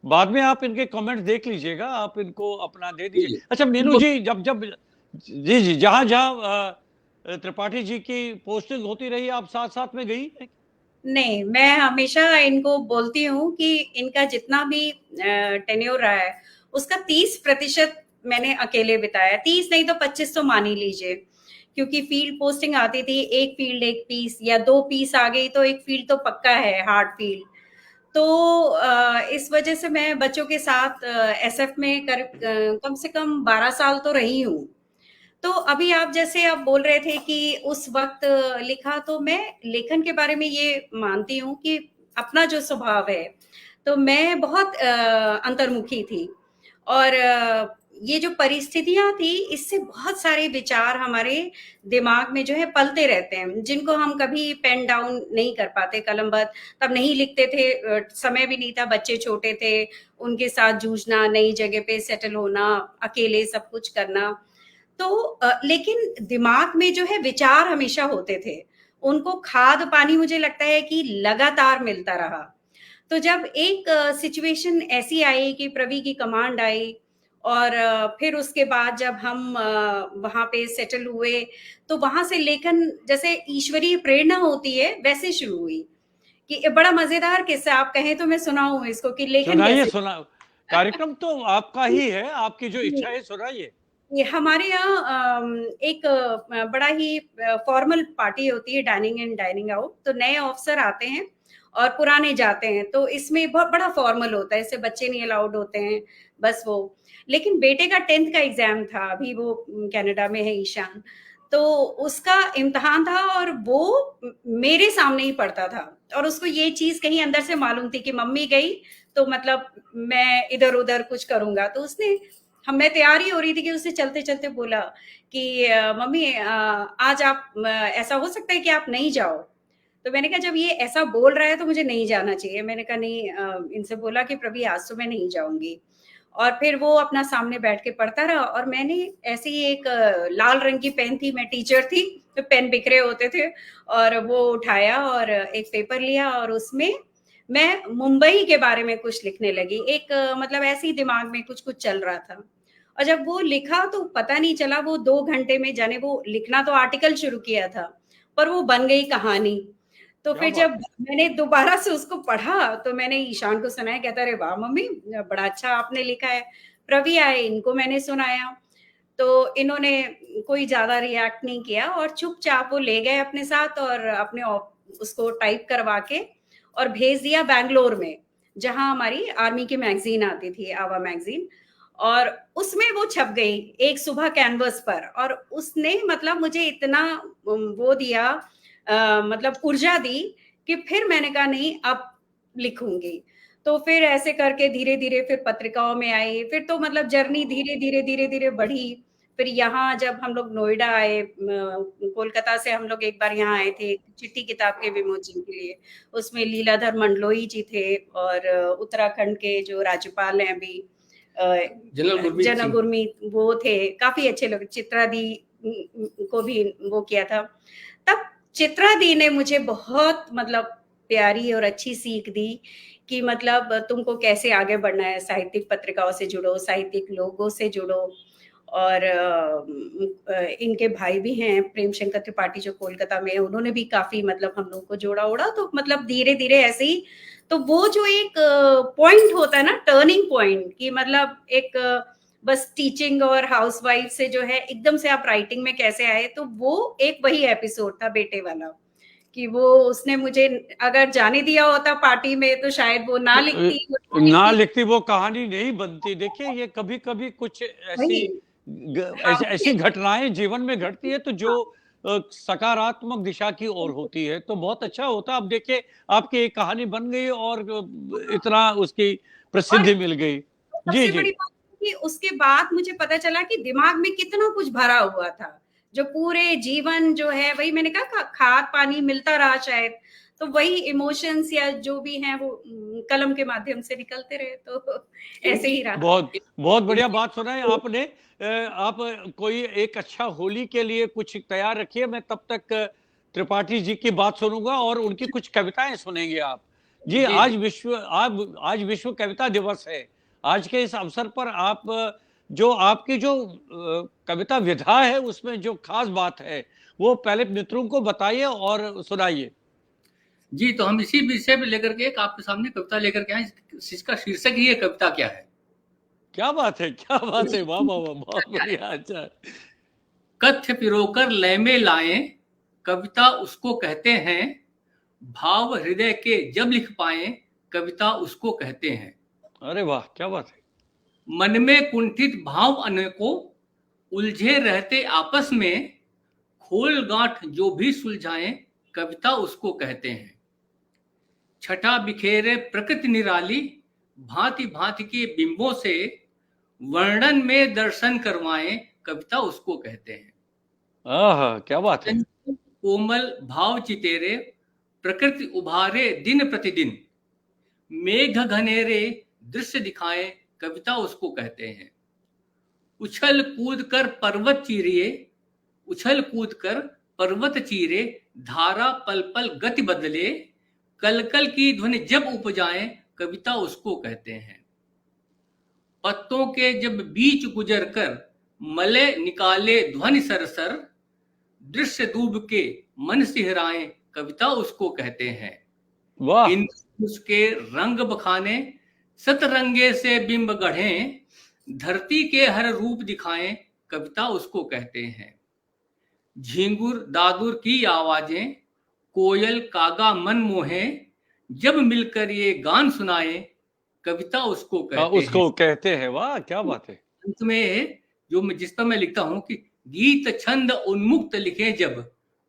बाद में आप इनके कमेंट देख लीजिएगा, आप इनको अपना दे दीजिए। अच्छा मीनू जी, जब जब जी जी जहां जहां त्रिपाठी जी की पोस्टिंग होती रही, आप साथ साथ में गई हैं? नहीं, मैं हमेशा इनको बोलती हूँ कि इनका जितना भी टेन्योर रहा है, उसका 30% मैंने अकेले बिताया। 30 नहीं तो 25 तो मान ही लीजिए, क्योंकि फील्ड पोस्टिंग आती थी, एक फील्ड एक पीस या 2 पीस आ गई तो एक फील्ड तो पक्का है, हार्ड फील्ड। तो इस वजह से मैं बच्चों के साथ एसएफ में कम से कम 12 साल तो रही हूँ। तो अभी आप जैसे आप बोल रहे थे कि उस वक्त लिखा, तो मैं लेखन के बारे में ये मानती हूँ कि अपना जो स्वभाव है, तो मैं बहुत अंतर्मुखी थी। और ये जो परिस्थितियां थी, इससे बहुत सारे विचार हमारे दिमाग में जो है पलते रहते हैं, जिनको हम कभी पेन डाउन नहीं कर पाते, कलमबद्ध तब नहीं लिखते थे, समय भी नहीं था, बच्चे छोटे थे, उनके साथ जूझना, नई जगह पे सेटल होना, अकेले सब कुछ करना। तो लेकिन दिमाग में जो है विचार हमेशा होते थे, उनको खाद पानी मुझे लगता है कि लगातार मिलता रहा। तो जब एक सिचुएशन ऐसी आई कि प्रवी की कमांड आई, और फिर उसके बाद जब हम वहां पे सेटल हुए, तो वहां से लेखन जैसे ईश्वरीय प्रेरणा होती है वैसे शुरू हुई। कि बड़ा मजेदार किस्सा आप कहें तो मैं सुनाऊं इसको कि लेखन सुनाइए, कैसे। सुना, कार्यक्रम तो आपका ही है, आपकी जो इच्छा है सुनाइए। ये हमारे यहाँ एक बड़ा ही फॉर्मल पार्टी होती है, डाइनिंग इन डाइनिंग आउट। तो नए ऑफिसर आते हैं और पुराने जाते हैं, तो इसमें बहुत बड़ा फॉर्मल होता है, इससे बच्चे नहीं अलाउड होते हैं, बस वो। लेकिन बेटे का 10th का एग्जाम था, अभी वो कनाडा में है, ईशान। तो उसका इम्तिहान था और वो मेरे सामने ही पढ़ता था, और उसको ये चीज कहीं अंदर से मालूम थी कि मम्मी गई तो मतलब मैं इधर उधर कुछ करूंगा। तो उसने, हम मैं तैयार ही हो रही थी कि उसने चलते चलते बोला कि मम्मी आज आप ऐसा हो सकता है कि आप नहीं जाओ। तो मैंने कहा जब ये ऐसा बोल रहा है तो मुझे नहीं जाना चाहिए। मैंने कहा नहीं, इनसे बोला कि प्रभी आज तो मैं नहीं जाऊंगी। और फिर वो अपना सामने बैठ के पढ़ता रहा, और मैंने ऐसे ही एक लाल रंग की पेन थी, मैं टीचर थी तो पेन बिखरे होते थे, और वो उठाया और एक पेपर लिया, और उसमें मैं मुंबई के बारे में कुछ लिखने लगी। एक मतलब ऐसे ही दिमाग में कुछ कुछ चल रहा था। और जब वो लिखा तो पता नहीं चला, वो 2 घंटे में, जाने वो लिखना तो आर्टिकल शुरू किया था, पर वो बन गई कहानी। तो क्या फिर बात जब मैंने दोबारा से उसको पढ़ा तो मैंने ईशान को सुनाया, कहता अरे वाह मम्मी, बड़ा अच्छा आपने लिखा है। प्रवी आए, इनको मैंने सुनाया, तो इन्होंने कोई ज्यादा रिएक्ट नहीं किया, और चुपचाप वो ले गए अपने साथ, और अपने उसको टाइप करवा के और भेज दिया बैंगलोर में, जहां हमारी आर्मी की मैगजीन आती थी, आवा मैगजीन। और उसमें वो छप गई एक सुबह कैनवस पर, और उसने मतलब मुझे इतना वो दिया, मतलब ऊर्जा दी, कि फिर मैंने कहा नहीं अब लिखूंगी। तो फिर ऐसे करके धीरे धीरे फिर पत्रिकाओं में आई, फिर तो मतलब जर्नी धीरे धीरे धीरे धीरे बढ़ी। फिर यहाँ जब हम लोग नोएडा आए, कोलकाता से हम लोग एक बार यहाँ आए थे चिट्ठी किताब के विमोचन के लिए, उसमें लीलाधर मंडलोई जी थे, और उत्तराखंड के जो राज्यपाल हैं अभी, जनरल गुरमीत, वो थे, काफी अच्छे लोग। चित्रा दी को भी वो किया था। तब चित्रा दी ने मुझे बहुत मतलब प्यारी और अच्छी सीख दी कि मतलब तुमको कैसे आगे बढ़ना है, साहित्यिक पत्रिकाओं से जुड़ो, साहित्यिक लोगों से जुड़ो। और इनके भाई भी हैं प्रेम शंकर त्रिपाठी जो कोलकाता में है, उन्होंने भी काफी मतलब हम लोग को जोड़ा उड़ा। तो मतलब धीरे धीरे ऐसे ही, तो वो जो एक पॉइंट होता है ना, टर्निंग पॉइंट, कि मतलब एक बस टीचिंग और हाउसवाइफ से जो है एकदम से आप राइटिंग में कैसे आए, तो वो एक वही एपिसोड था बेटे वाला, कि वो उसने मुझे अगर जाने दिया होता पार्टी में तो शायद वो ना लिखती वो कहानी नहीं बनती। देखिए ये कभी कभी कुछ ऐसी घटनाएं जीवन में घटती है तो जो सकारात्मक दिशा की ओर होती है, तो बहुत अच्छा होता। अब देखिए आपकी एक कहानी बन गई और इतना उसकी प्रसिद्धि मिल गई। जी सबसे जी। बड़ी बात कि उसके बाद मुझे पता चला कि दिमाग में कितना कुछ भरा हुआ था, जो पूरे जीवन जो है, वही मैंने कहा खाद पानी मिलता रहा शायद, तो वही इमोशंस या जो भी हैं वो कलम के माध्यम से निकलते रहे, तो ऐसे ही रहा। बहुत बहुत बढ़िया बात सुनाई आपने। आप कोई एक अच्छा होली के लिए कुछ तैयार रखिए, मैं तब तक त्रिपाठी जी की बात सुनूंगा और उनकी कुछ कविताएं सुनेंगे आप। जी, जी आज विश्व कविता दिवस है। आज के इस अवसर पर आप जो आपकी जो कविता विधा है उसमें जो खास बात है वो पहले मित्रों को बताइए और सुनाइए। जी, तो हम इसी विषय पे लेकर के एक आपके सामने कविता लेकर के आए, जिसका शीर्षक ही है कविता क्या है। क्या बात है, क्या बात है, वाह वाह वाह, बहुत बढ़िया। अच्छा, कथ्य पिरोकर लय में लाएं, कविता उसको कहते हैं। भाव हृदय के जब लिख पाएं, कविता उसको कहते हैं। अरे वाह, क्या बात है। मन में कुंठित भाव अनेकों, उलझे रहते आपस में, खोल गांठ जो भी सुलझाएं, कविता उसको कहते हैं। छटा बिखेरे प्रकृति निराली, भांति भांति के बिंबों से, वर्णन में दर्शन करवाएं, कविता उसको कहते हैं। क्या बात है। कोमल भाव चितेरे, प्रकृति उभारे दिन प्रतिदिन, मेघ घनेरे दृश्य दिखाएं, कविता उसको कहते हैं। उछल कूद कर पर्वत चीरिए, उछल कूद कर पर्वत चीरे, धारा पल पल गति बदले, कल कल की ध्वनि जब उपजाएं, कविता उसको कहते हैं। पत्तों के जब बीच गुजर कर मले निकाले ध्वनि सरसर, दृश्य डूब के मन सिहराएं, कविता उसको कहते हैं। वाह, इन उसके रंग बखाने, सतरंगे से बिंब गढ़े, धरती के हर रूप दिखाएं, कविता उसको कहते हैं। झिंगुर दादुर की आवाजें, कोयल कागा मन मोहे, जब मिलकर ये गान सुनाए, कविता उसको कहते हैं। उसको कहते हैं, वाह क्या बात है। अंत में जो मैं जिस पर मैं लिखता हूं कि गीत छंद उन्मुक्त लिखे जब,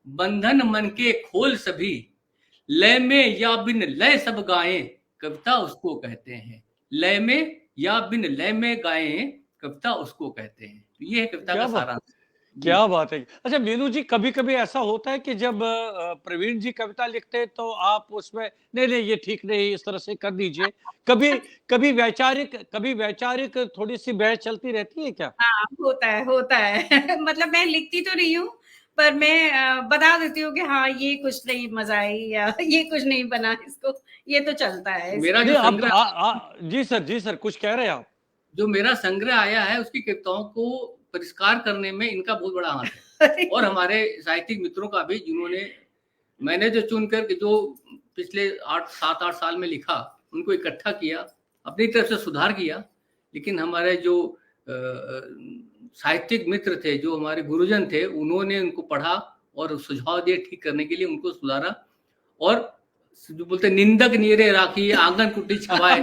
बंधन मन के खोल सभी, लय में या बिन लय सब गाएं, कविता उसको कहते हैं। लय में या बिन लय में गाएं, कविता उसको कहते हैं। तो ये है कविता क्या का बात, सारांश। क्या बात है। अच्छा मीनू जी, कभी कभी ऐसा होता है कि जब प्रवीण जी कविता लिखते हैं तो आप उसमें नहीं नहीं ये ठीक नहीं, इस तरह से कर दीजिए। कभी कभी वैचारिक थोड़ी सी बहस चलती रहती है क्या? हाँ, होता है, होता है। मतलब मैं लिखती तो नहीं हूँ, पर मैं बता देती हूँ कि हाँ, ये कुछ नहीं मजा आई या ये कुछ नहीं बना इसको, ये तो चलता है। मेरा नहीं जो आप संग्रह जी सर कुछ कह रहे हैं आप। जो मेरा संग्रह आया है, उसकी कविताओं को परिष्कार करने में इनका बहुत बड़ा हाथ है। और हमारे साहित्यिक मित्रों का भी, जिन्होंने मैंने जो चुनकर के जो पिछले 7-8 साल में लिखा, उनको इकट्ठा किया, अपनी तरफ से सुधार किया। लेकिन हमारे जो साहित्यिक मित्र थे, जो हमारे गुरुजन थे, उन्होंने उनको पढ़ा और सुझाव दिए ठीक करने के लिए, उनको सुधारा। और जो बोलते निंदक नीरे राखी, आंगन कुटी छवाए।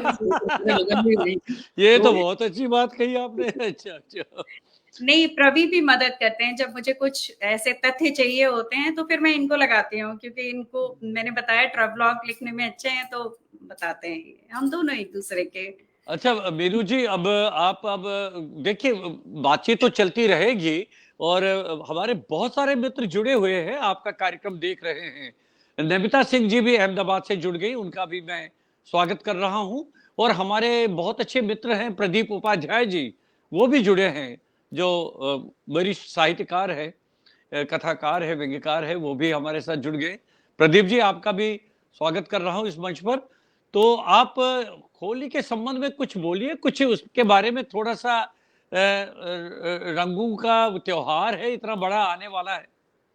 ये तो बहुत अच्छी बात कही आपने। अच्छा अच्छा। नहीं, प्रवी भी मदद करते हैं। जब मुझे कुछ ऐसे तथ्य चाहिए होते हैं तो फिर मैं इनको लगाती हूँ, क्योंकि इनको मैंने बताया ट्रेवलॉग लिखने में अच्छे हैं, तो बताते हैं हम दोनों एक दूसरे के। अच्छा मीनू जी, अब देखिए, बातचीत तो चलती रहेगी और हमारे बहुत सारे मित्र जुड़े हुए हैं, आपका कार्यक्रम देख रहे हैं। नमिता सिंह जी भी अहमदाबाद से जुड़ गई, उनका भी मैं स्वागत कर रहा हूं। और हमारे बहुत अच्छे मित्र हैं प्रदीप उपाध्याय जी, वो भी जुड़े हैं, जो वरिष्ठ साहित्यकार है, कथाकार है, व्यंग्यकार है, वो भी हमारे साथ जुड़ गए। प्रदीप जी, आपका भी स्वागत कर रहा हूं इस मंच पर। तो आप होली के संबंध में कुछ बोलिए, कुछ उसके बारे में थोड़ा सा। रंगों का त्योहार है, इतना बड़ा आने वाला है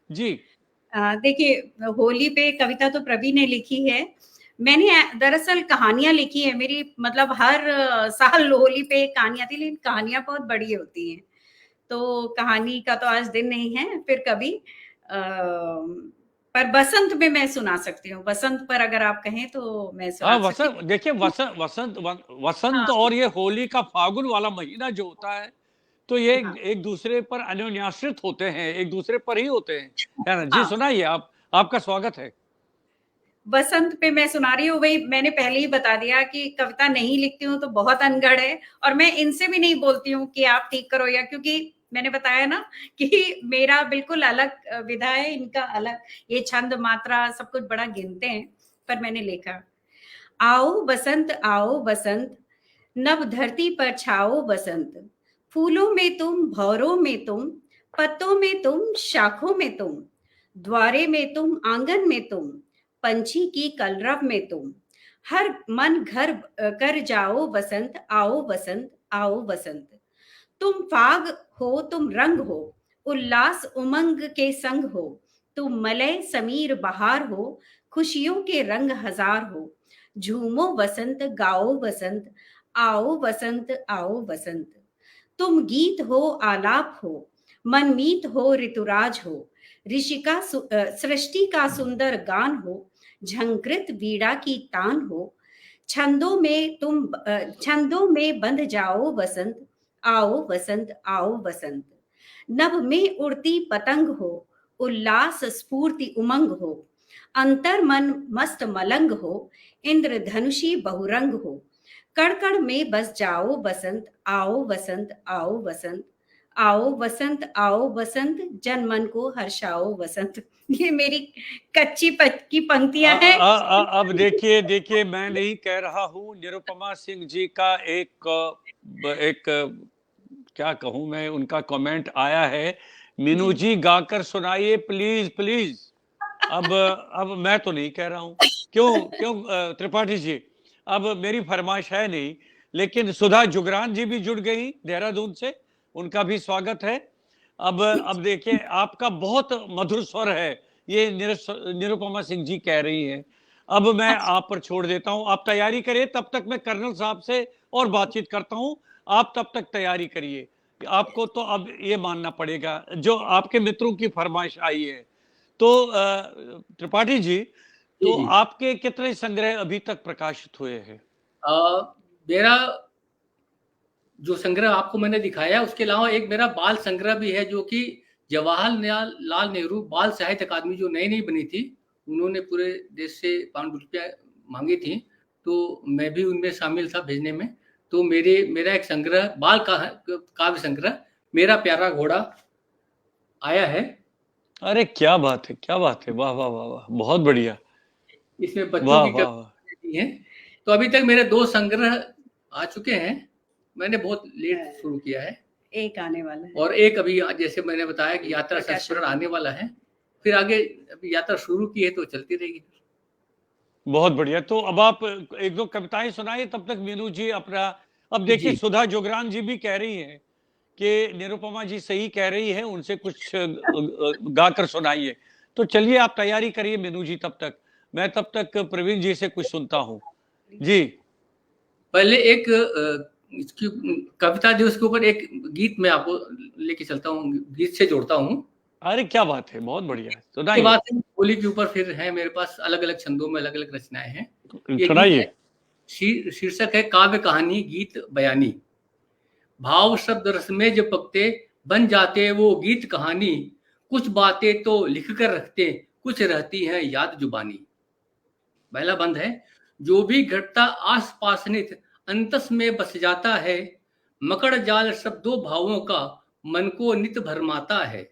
जी। देखिए, होली पे कविता तो प्रवी ने लिखी है। मैंने दरअसल कहानियां लिखी है मेरी, मतलब हर साल होली पे कहानी आती है, लेकिन कहानियां बहुत बड़ी होती हैं, तो कहानी का तो आज दिन नहीं है। फिर कभी पर बसंत में मैं सुना सकती हूँ। बसंत पर अगर आप कहें तो मैं हाँ, सुना सकती वसंत, देखिए वसंत हूँ। और ये होली का फागुन वाला महीना जो होता है, तो ये हाँ, एक दूसरे पर अन्योन्याश्रित होते हैं, एक दूसरे पर ही होते हैं, है ना जी। हाँ, सुनाइए आप, आपका स्वागत है। बसंत पे मैं सुना रही हूँ। वही मैंने पहले ही बता दिया कि कविता नहीं लिखती हूँ तो बहुत अनगढ़ है, और मैं इनसे भी नहीं बोलती हूँ कि आप ठीक करो, या क्योंकि मैंने बताया ना कि मेरा बिल्कुल अलग विधा है, इनका अलग, ये छंद मात्रा सब कुछ बड़ा गिनते हैं, पर मैंने लिखा, आओ बसंत, नव धरती पर छाओ बसंत, फूलों में तुम, भौरों में तुम, पत्तों में तुम, शाखों में तुम, द्वारे में तुम, आंगन में तुम, पंछी की कलरव में तुम, हर मन घर कर जाओ बसंत, आओ बसंत, आओ बसंत। तुम फाग हो, तुम रंग हो, उल्लास उमंग के संग हो, तुम मलय समीर बहार हो, खुशियों के रंग हजार हो, झूमो बसंत, गाओ बसंत, आओ बसंत, आओ बसंत। तुम गीत हो, आलाप हो, मनमीत हो, ऋतुराज हो, सृष्टि का सुंदर गान हो, झंकृत वीणा की तान हो, छंदों में बंध जाओ बसंत, आओ बसंत, आओ बसंत। नभ में उड़ती पतंग हो, उल्लास स्फूर्ति उमंग हो, अंतर मन मस्त मलंग हो, इंद्रधनुषी बहुरंग हो, कण कण में बस जाओ बसंत, आओ बसंत, आओ बसंत, आओ बसंत, आओ बसंत, जन मन को हर्षाओ बसंत। ये मेरी कच्ची पक्की पंक्तियां हैं। अब देखिए मैं नहीं कह रहा हूँ, निरुपमा सिंह जी का एक क्या कहूँ मैं, उनका कमेंट आया है, मीनू जी गाकर सुनाइए प्लीज प्लीज। अब मैं तो नहीं कह रहा हूँ, क्यों त्रिपाठी जी, अब मेरी फरमाइश है नहीं, लेकिन सुधा जुगरान जी भी जुड़ गई देहरादून से, उनका भी स्वागत है। अब देखिए, आपका बहुत मधुर स्वर है, ये निरुपमा सिंह जी कह रही हैं। अब मैं आप पर छोड़ देता हूं, आप तैयारी करिए, तब तक मैं कर्नल साहब से और बातचीत करता हूं, आप तब तक तैयारी करिए। आपको तो अब ये मानना पड़ेगा, जो आपके मित्रों की फरमाइश आई है। तो त्रिपाठी जी, तो जी। आपके कितने संग्रह अभी तक प्रकाशित हुए हैं? मेरा जो संग्रह आपको मैंने दिखाया, उसके अलावा एक मेरा बाल संग्रह भी है, जो कि जवाहरलाल नेहरू बाल साहित्य अकादमी जो नई बनी थी, उन्होंने पूरे देश से पांडुलिपियां मांगी थी, तो मैं भी उनमें शामिल था भेजने में। तो मेरा एक संग्रह, बाल काव्य संग्रह, मेरा प्यारा घोड़ा, आया है। अरे क्या बात है, क्या बात है, वाह वाह वाह वाह, बहुत बढ़िया। इसमें बच्चों वाह की वाह वाह। कविताएं दी हैं। तो अभी तक मेरे 2 संग्रह आ चुके हैं, मैंने बहुत लेट शुरू किया है, एक आने वाला है, और एक अभी जैसे मैंने बताया कि यात्रा संस्मरण आने वाला है, फिर आगे अभी यात्रा शुरू की है तो चलती रहेगी। बहुत बढ़िया। तो अब आप एक दो कविताएं सुनाइए, तब तक मीनू जी अपना। अब देखिए, जी। सुधा जुगरान जी भी कह रही हैं कि निरुपमा जी सही कह रही है, उनसे कुछ गाकर सुनाइए। तो चलिए, आप तैयारी करिए मीनू जी, तब तक मैं प्रवीण जी से कुछ सुनता हूँ जी। पहले एक इसकी कविता दिवस के ऊपर एक गीत मैं आपको लेके चलता हूँ, गीत से जोड़ता हूँ। अरे क्या बात है, बहुत बढ़िया, उसके सुनाइए बाद होली के ऊपर फिर है मेरे पास अलग-अलग छंदों में अलग-अलग रचनाएं हैं। ये गीत सुनाइए। है, शीर्षक है काव्य कहानी गीत बयानी। भाव शब्द रस में जब पकते, बन जाते वो गीत कहानी, कुछ बातें तो लिख कर रखते, कुछ रहती हैं याद जुबानी। पहला बंद है, जो भी घटता आस पास नित अंतस में बस जाता है, मकड़ जाल शब्दों भावों का मन को नित भरमाता है।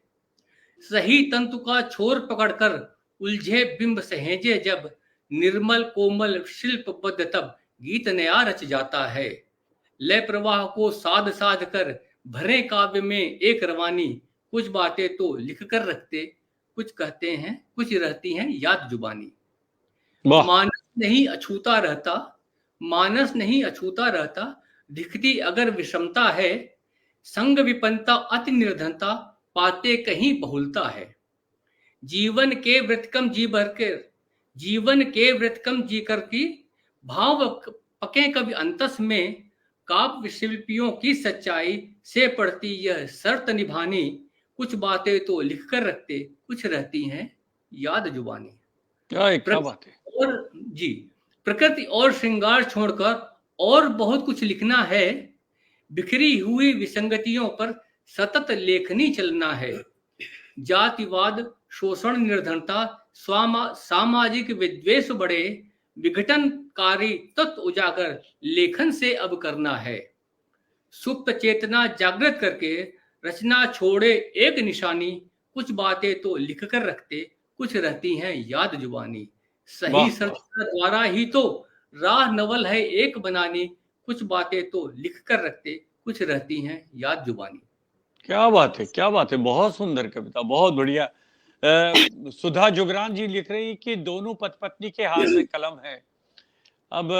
सही तंतु का छोर पकड़कर उलझे बिंब सहेजे जब, निर्मल कोमल शिल्पबद्ध तब गीत नया रच जाता है। लय प्रवाह को साध साध कर भरे काव्य में एक रवानी, कुछ बातें तो लिख कर रखते, कुछ कहते हैं, कुछ रहती हैं याद जुबानी। वाह। मानस नहीं अछूता रहता, दिखती अगर विषमता है, संग विपन्नता अति निर्धनता, पाते कहीं बहुलता है। जीवन के व्रतकम जी कर की, भाव पके कभी अंतस में, काव्य शिल्पियों की सच्चाई से पड़ती यह शर्त निभानी, कुछ बातें तो लिख कर रखते, कुछ रहती हैं याद जुबानी। क्या बात है। और जी, प्रकृति और श्रृंगार छोड़कर और बहुत कुछ लिखना है, बिखरी हुई विसंगतियों पर सतत लेखनी चलना है। जातिवाद, शोषण, निर्धनता, सामाजिक विद्वेष बढ़े, विघटनकारी तत्व उजागर लेखन से अब करना है। सुप्त चेतना जागृत करके रचना छोड़े एक निशानी, कुछ बातें तो लिख कर रखते, कुछ रहती हैं याद जुबानी। सही वाह सर्च वाह, द्वारा ही तो राह नवल है एक बनानी, कुछ बातें तो लिख कर रखते, कुछ रहती हैं याद जुबानी। क्या बात है, क्या बात है, बहुत सुंदर कविता, बहुत बढ़िया। सुधा जुगरान जी लिख रही कि दोनों पति पत्नी के हाथ में कलम है। अब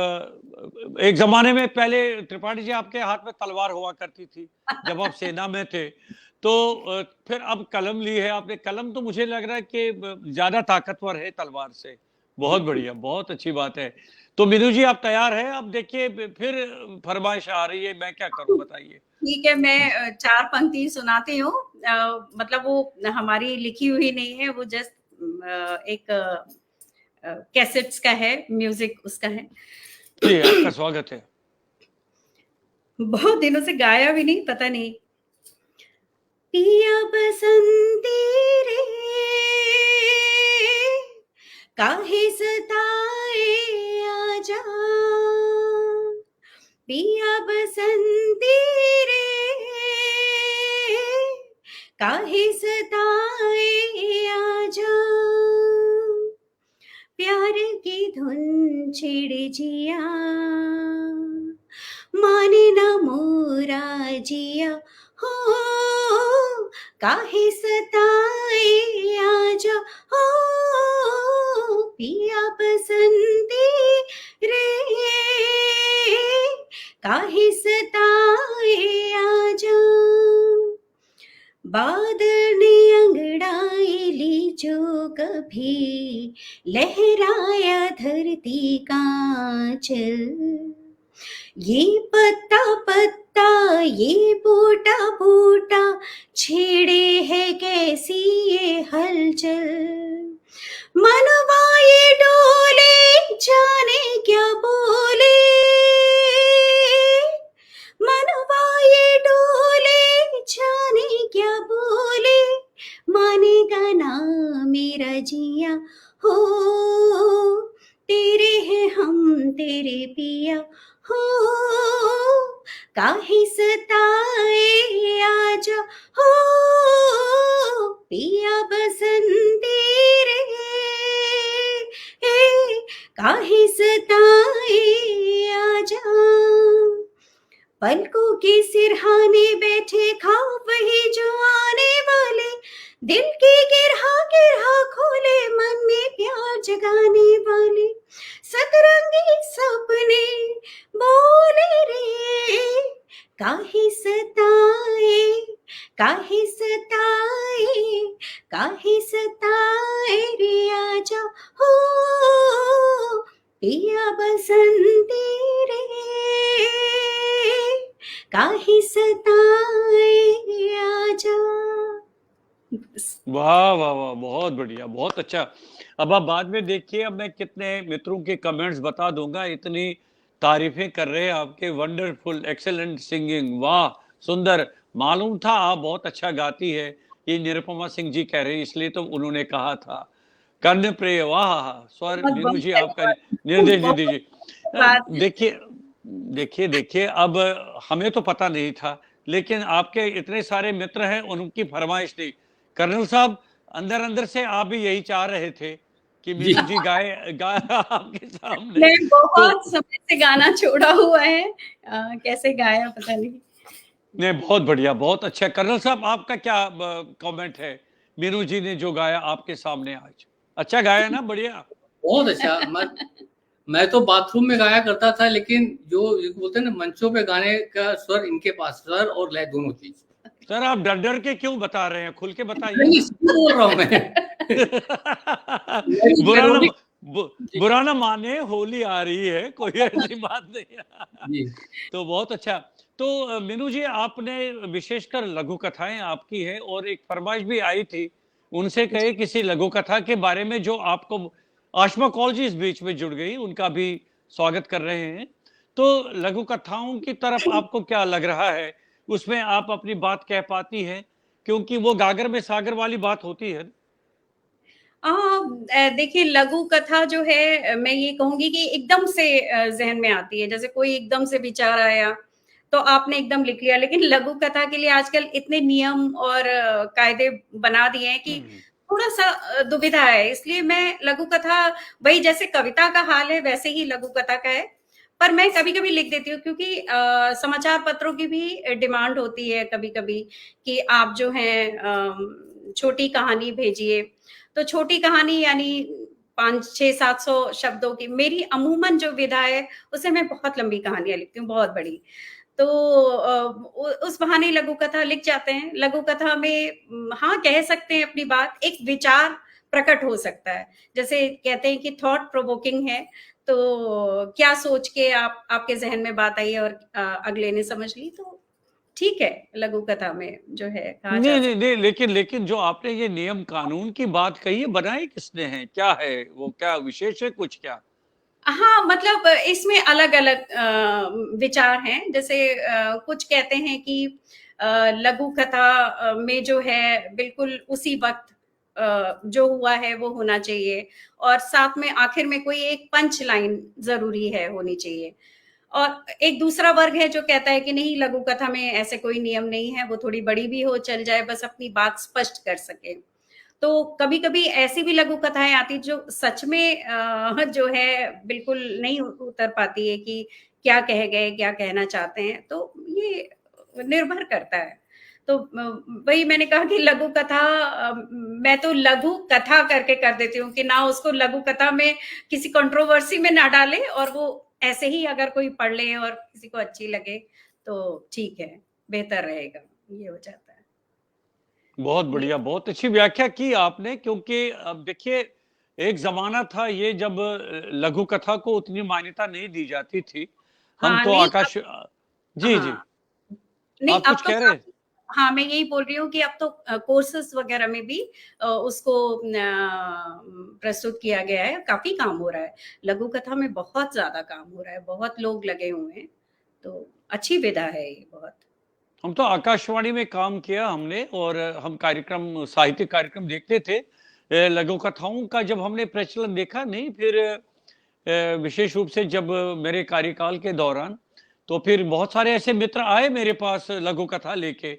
एक जमाने में पहले त्रिपाठी जी आपके हाथ में तलवार हुआ करती थी जब आप सेना में थे, तो फिर अब कलम ली है आपने। कलम तो मुझे लग रहा है कि ज्यादा ताकतवर है तलवार से। बहुत बिल्कुल। बढ़िया, बहुत अच्छी बात है। तो मीनू जी आप तैयार है? अब देखिए फिर फरमाइश आ रही है, मैं क्या करूं बताइए। ठीक है, मैं 4 पंक्ति सुनाती हूँ। मतलब वो हमारी लिखी हुई नहीं है, वो जस्ट एक कैसेट्स का है, म्यूजिक उसका है। जी आपका स्वागत है। बहुत दिनों से गाया भी नहीं, पता नहीं। पिया बसंती रे, काहे सताए आजा, पिया बसंती रे, काहे सताए आजा, प्यार की धुन छेड़े जिया, माने ना मोरा जिया, हो काहे सताए आजा, हो पिया बसंती रे, काहे सताए आजा, बादल ने अंगड़ाई ली जो कभी, लहराया धरती का आंचल, ये पत्ता पत्ता ये बूटा बूटा, छेड़े है कैसी ये हलचल, मनवा ये डोले जाने क्या बोले, मनवा ये डोले जाने क्या बोले, मानेगा ना मेरा जिया, हो तेरे हैं हम तेरे पिया, हो काहे सताए आजा, हो पिया बसंती रे, काहे सताए आजा, पलकों के सिरहाने बैठे ख्वाब वही जो आने वाले, दिल की गिरहा गिरहा खोले, मन में प्यार जगाने वाले, सतरंगी सपने बोले रे, काहे सताए, काहे सताए, काहे सताए रे आजा, हो पिया बसंती रे, काहे सताए आजा। वाह वाह वाह, बहुत बढ़िया, बहुत अच्छा। अब आप बाद में देखिए, अब मैं कितने मित्रों के कमेंट्स बता दूंगा, इतनी तारीफें कर रहे हैं आपके। वंडरफुल, एक्सेलेंट सिंगिंग, वाह सुंदर। मालूम था आप बहुत अच्छा गाती है, ये निरुपमा सिंह जी कह रहे हैं, इसलिए तो उन्होंने कहा था। कर्ण प्रिय, वाह स्वर बहुत मीनू बहुत जी आपका निर्देश जी बहुत दीजिए। बात है। देखिए देखिए देखिए, अब हमें तो पता नहीं था, लेकिन आपके इतने सारे मित्र हैं, उनकी फरमाइश थी। कर्नल साहब, अंदर अंदर से आप भी यही चाह रहे थे कि जी। मीनू जी गाए गाए आपके सामने। मैं तो बहुत समय से गाना छोड़ा हुआ है, कैसे गाया पता नहीं। नहीं, बहुत बढ़िया, बहुत अच्छा। कर्नल साहब आपका क्या कमेंट है? मीनू जी ने जो गाया आपके सामने आज, अच्छा गाया ना? बढ़िया। बहुत अच्छा। मैं तो बाथरूम में गाया करता था, लेकिन जो बोलते हैं ना मंचों पे गाने का स्वर, इनके पास स्वर और लय दोनों चीज। सर आप डर डर के क्यों बता रहे हैं? खुल के बताइए नहीं, ना। इसलिए बोल रहा हूँ मैं। मेरी बुरा ना मेलोडी। जी। बुरा ना माने, होली आ रही है, कोई ऐसी बात नहीं है। जी। तो बहुत अच्छा। तो मीनू जी, आपने विशेषकर लघु कथाएं आपकी है, और एक फरमाइश भी आई थी, उनसे कहे किसी लघु कथा के बारे में जो आपको। आशमा कौल जी इस बीच में जुड़ गई, उनका भी स्वागत कर रहे हैं। तो लघु कथाओं की तरफ आपको क्या लग रहा है? उसमें आप अपनी बात कह पाती हैं, क्योंकि वो गागर में सागर वाली बात होती है। देखिए लघु कथा जो है, मैं ये कहूंगी कि एकदम से जहन में आती है, जैसे कोई एकदम से विचार आया तो आपने एकदम लिख लिया। लेकिन लघु कथा के लिए आजकल इतने नियम और कायदे बना दिए हैं कि थोड़ा सा दुविधा है। इसलिए मैं लघु कथा, वही जैसे कविता का हाल है वैसे ही लघु कथा का है, पर मैं कभी कभी लिख देती हूँ क्योंकि समाचार पत्रों की भी डिमांड होती है कभी कभी कि आप जो है छोटी कहानी भेजिए। तो छोटी कहानी यानी 500-600-700 शब्दों की, मेरी अमूमन जो विधा है उसे मैं बहुत लंबी कहानियां लिखती हूँ, बहुत बड़ी। तो उस बहाने लघु कथा लिख जाते हैं। लघु कथा में हाँ कह सकते हैं अपनी बात, एक विचार प्रकट हो सकता है। जैसे कहते हैं कि थॉट प्रोवोकिंग है, तो क्या सोच के आपके जहन में बात आई और अगले ने समझ ली, तो ठीक है लघु कथा में जो है कहा जा नहीं नहीं सकता नहीं, लेकिन जो आपने ये नियम कानून की बात कही है, बनाई किसने है, क्या है वो, क्या विशेष है कुछ क्या? हाँ, मतलब इसमें अलग-अलग विचार हैं। जैसे कुछ कहते हैं कि लघु कथा में जो है बिल्कुल उसी वक़्त जो हुआ है वो होना चाहिए, और साथ में आखिर में कोई एक पंच लाइन ज़रूरी है, होनी चाहिए। और एक दूसरा वर्ग है जो कहता है कि नहीं, लघु कथा में ऐसे कोई नियम नहीं है, वो थोड़ी बड़ी भी हो चल जाए, बस अपनी बात स्पष्ट कर सके। तो कभी-कभी ऐसी भी लघु कथाएँ आती जो सच में जो है बिल्कुल नहीं उतर पाती है कि क्या कह गए, क्या कहना चाहते हैं, तो ये निर्भर करता है। तो वही मैंने कहा कि लघु कथा मैं तो लघु कथा करके कर देती हूँ कि ना उसको लघु कथा में किसी कंट्रोवर्सी में ना डाले, और वो ऐसे ही अगर कोई पढ़ ले और किसी को अच्छी लगे तो ठीक है, बेहतर रहेगा, ये हो जाता है। बहुत बढ़िया, बहुत अच्छी व्याख्या की आपने, क्योंकि अब देखिए एक ज़माना था ये जब लघु कथा को उतनी मान्यता नहीं दी जाती थी। हम हाँ, तो नहीं आकाश जी, जी। हाँ, नहीं आप अब कुछ तो कह रहे हैं? काफ़ी, हाँ, मैं यही बोल रही हूँ कि अब तो कोर्सेज़ वगैरह में भी उसको प्रस्तुत किया गया है, काफ़ी काम हो रहा है। लघु कथा में बहुत ज़्यादा काम हो रहा है, बहुत लोग लगे हुए हैं, तो अच्छी विधा है ये बहुत। हम तो आकाशवाणी में काम किया हमने, और हम कार्यक्रम, साहित्यिक कार्यक्रम देखते थे। लघु कथाओं का जब हमने प्रचलन देखा नहीं, फिर विशेष रूप से जब मेरे कार्यकाल के दौरान, तो फिर बहुत सारे ऐसे मित्र आए मेरे पास लघु कथा लेके।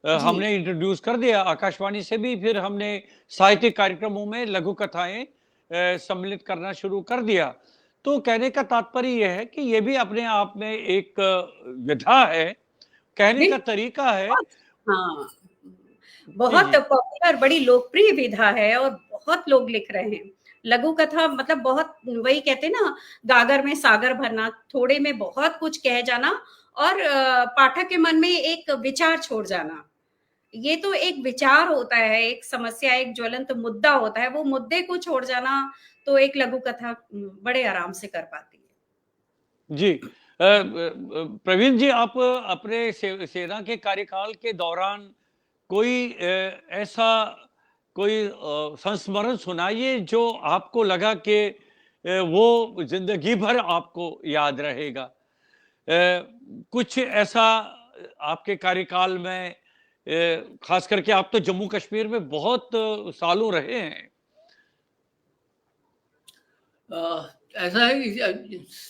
जी, हमने इंट्रोड्यूस कर दिया आकाशवाणी से भी, फिर हमने साहित्यिक कार्यक्रमों में लघु कथाएं सम्मिलित करना शुरू कर दिया। तो कहने का तात्पर्य यह है कि ये भी अपने आप में एक विधा है, कहने का बिल्कुल, तरीका है। बहुत, हाँ, जी, बहुत जी। पॉपुलर, बड़ी लोकप्रिय विधा है और बहुत लोग लिख रहे हैं। लघु कथा मतलब बहुत, वही कहते हैं ना, गागर में सागर भरना, थोड़े में बहुत कुछ कह जाना और पाठक के मन में एक विचार छोड़ जाना। ये तो एक विचार होता है, एक समस्या, एक ज्वलंत मुद्दा होता है, वो मुद्दे को छोड़ जाना तो एक लघु कथा बड़े आराम से कर पाती है। जी। प्रवीण जी, आप अपने सेना के कार्यकाल के दौरान कोई ऐसा कोई संस्मरण सुनाइए जो आपको लगा कि वो जिंदगी भर आपको याद रहेगा। कुछ ऐसा आपके कार्यकाल में, खास करके आप तो जम्मू कश्मीर में बहुत सालों रहे हैं। ऐसा है कि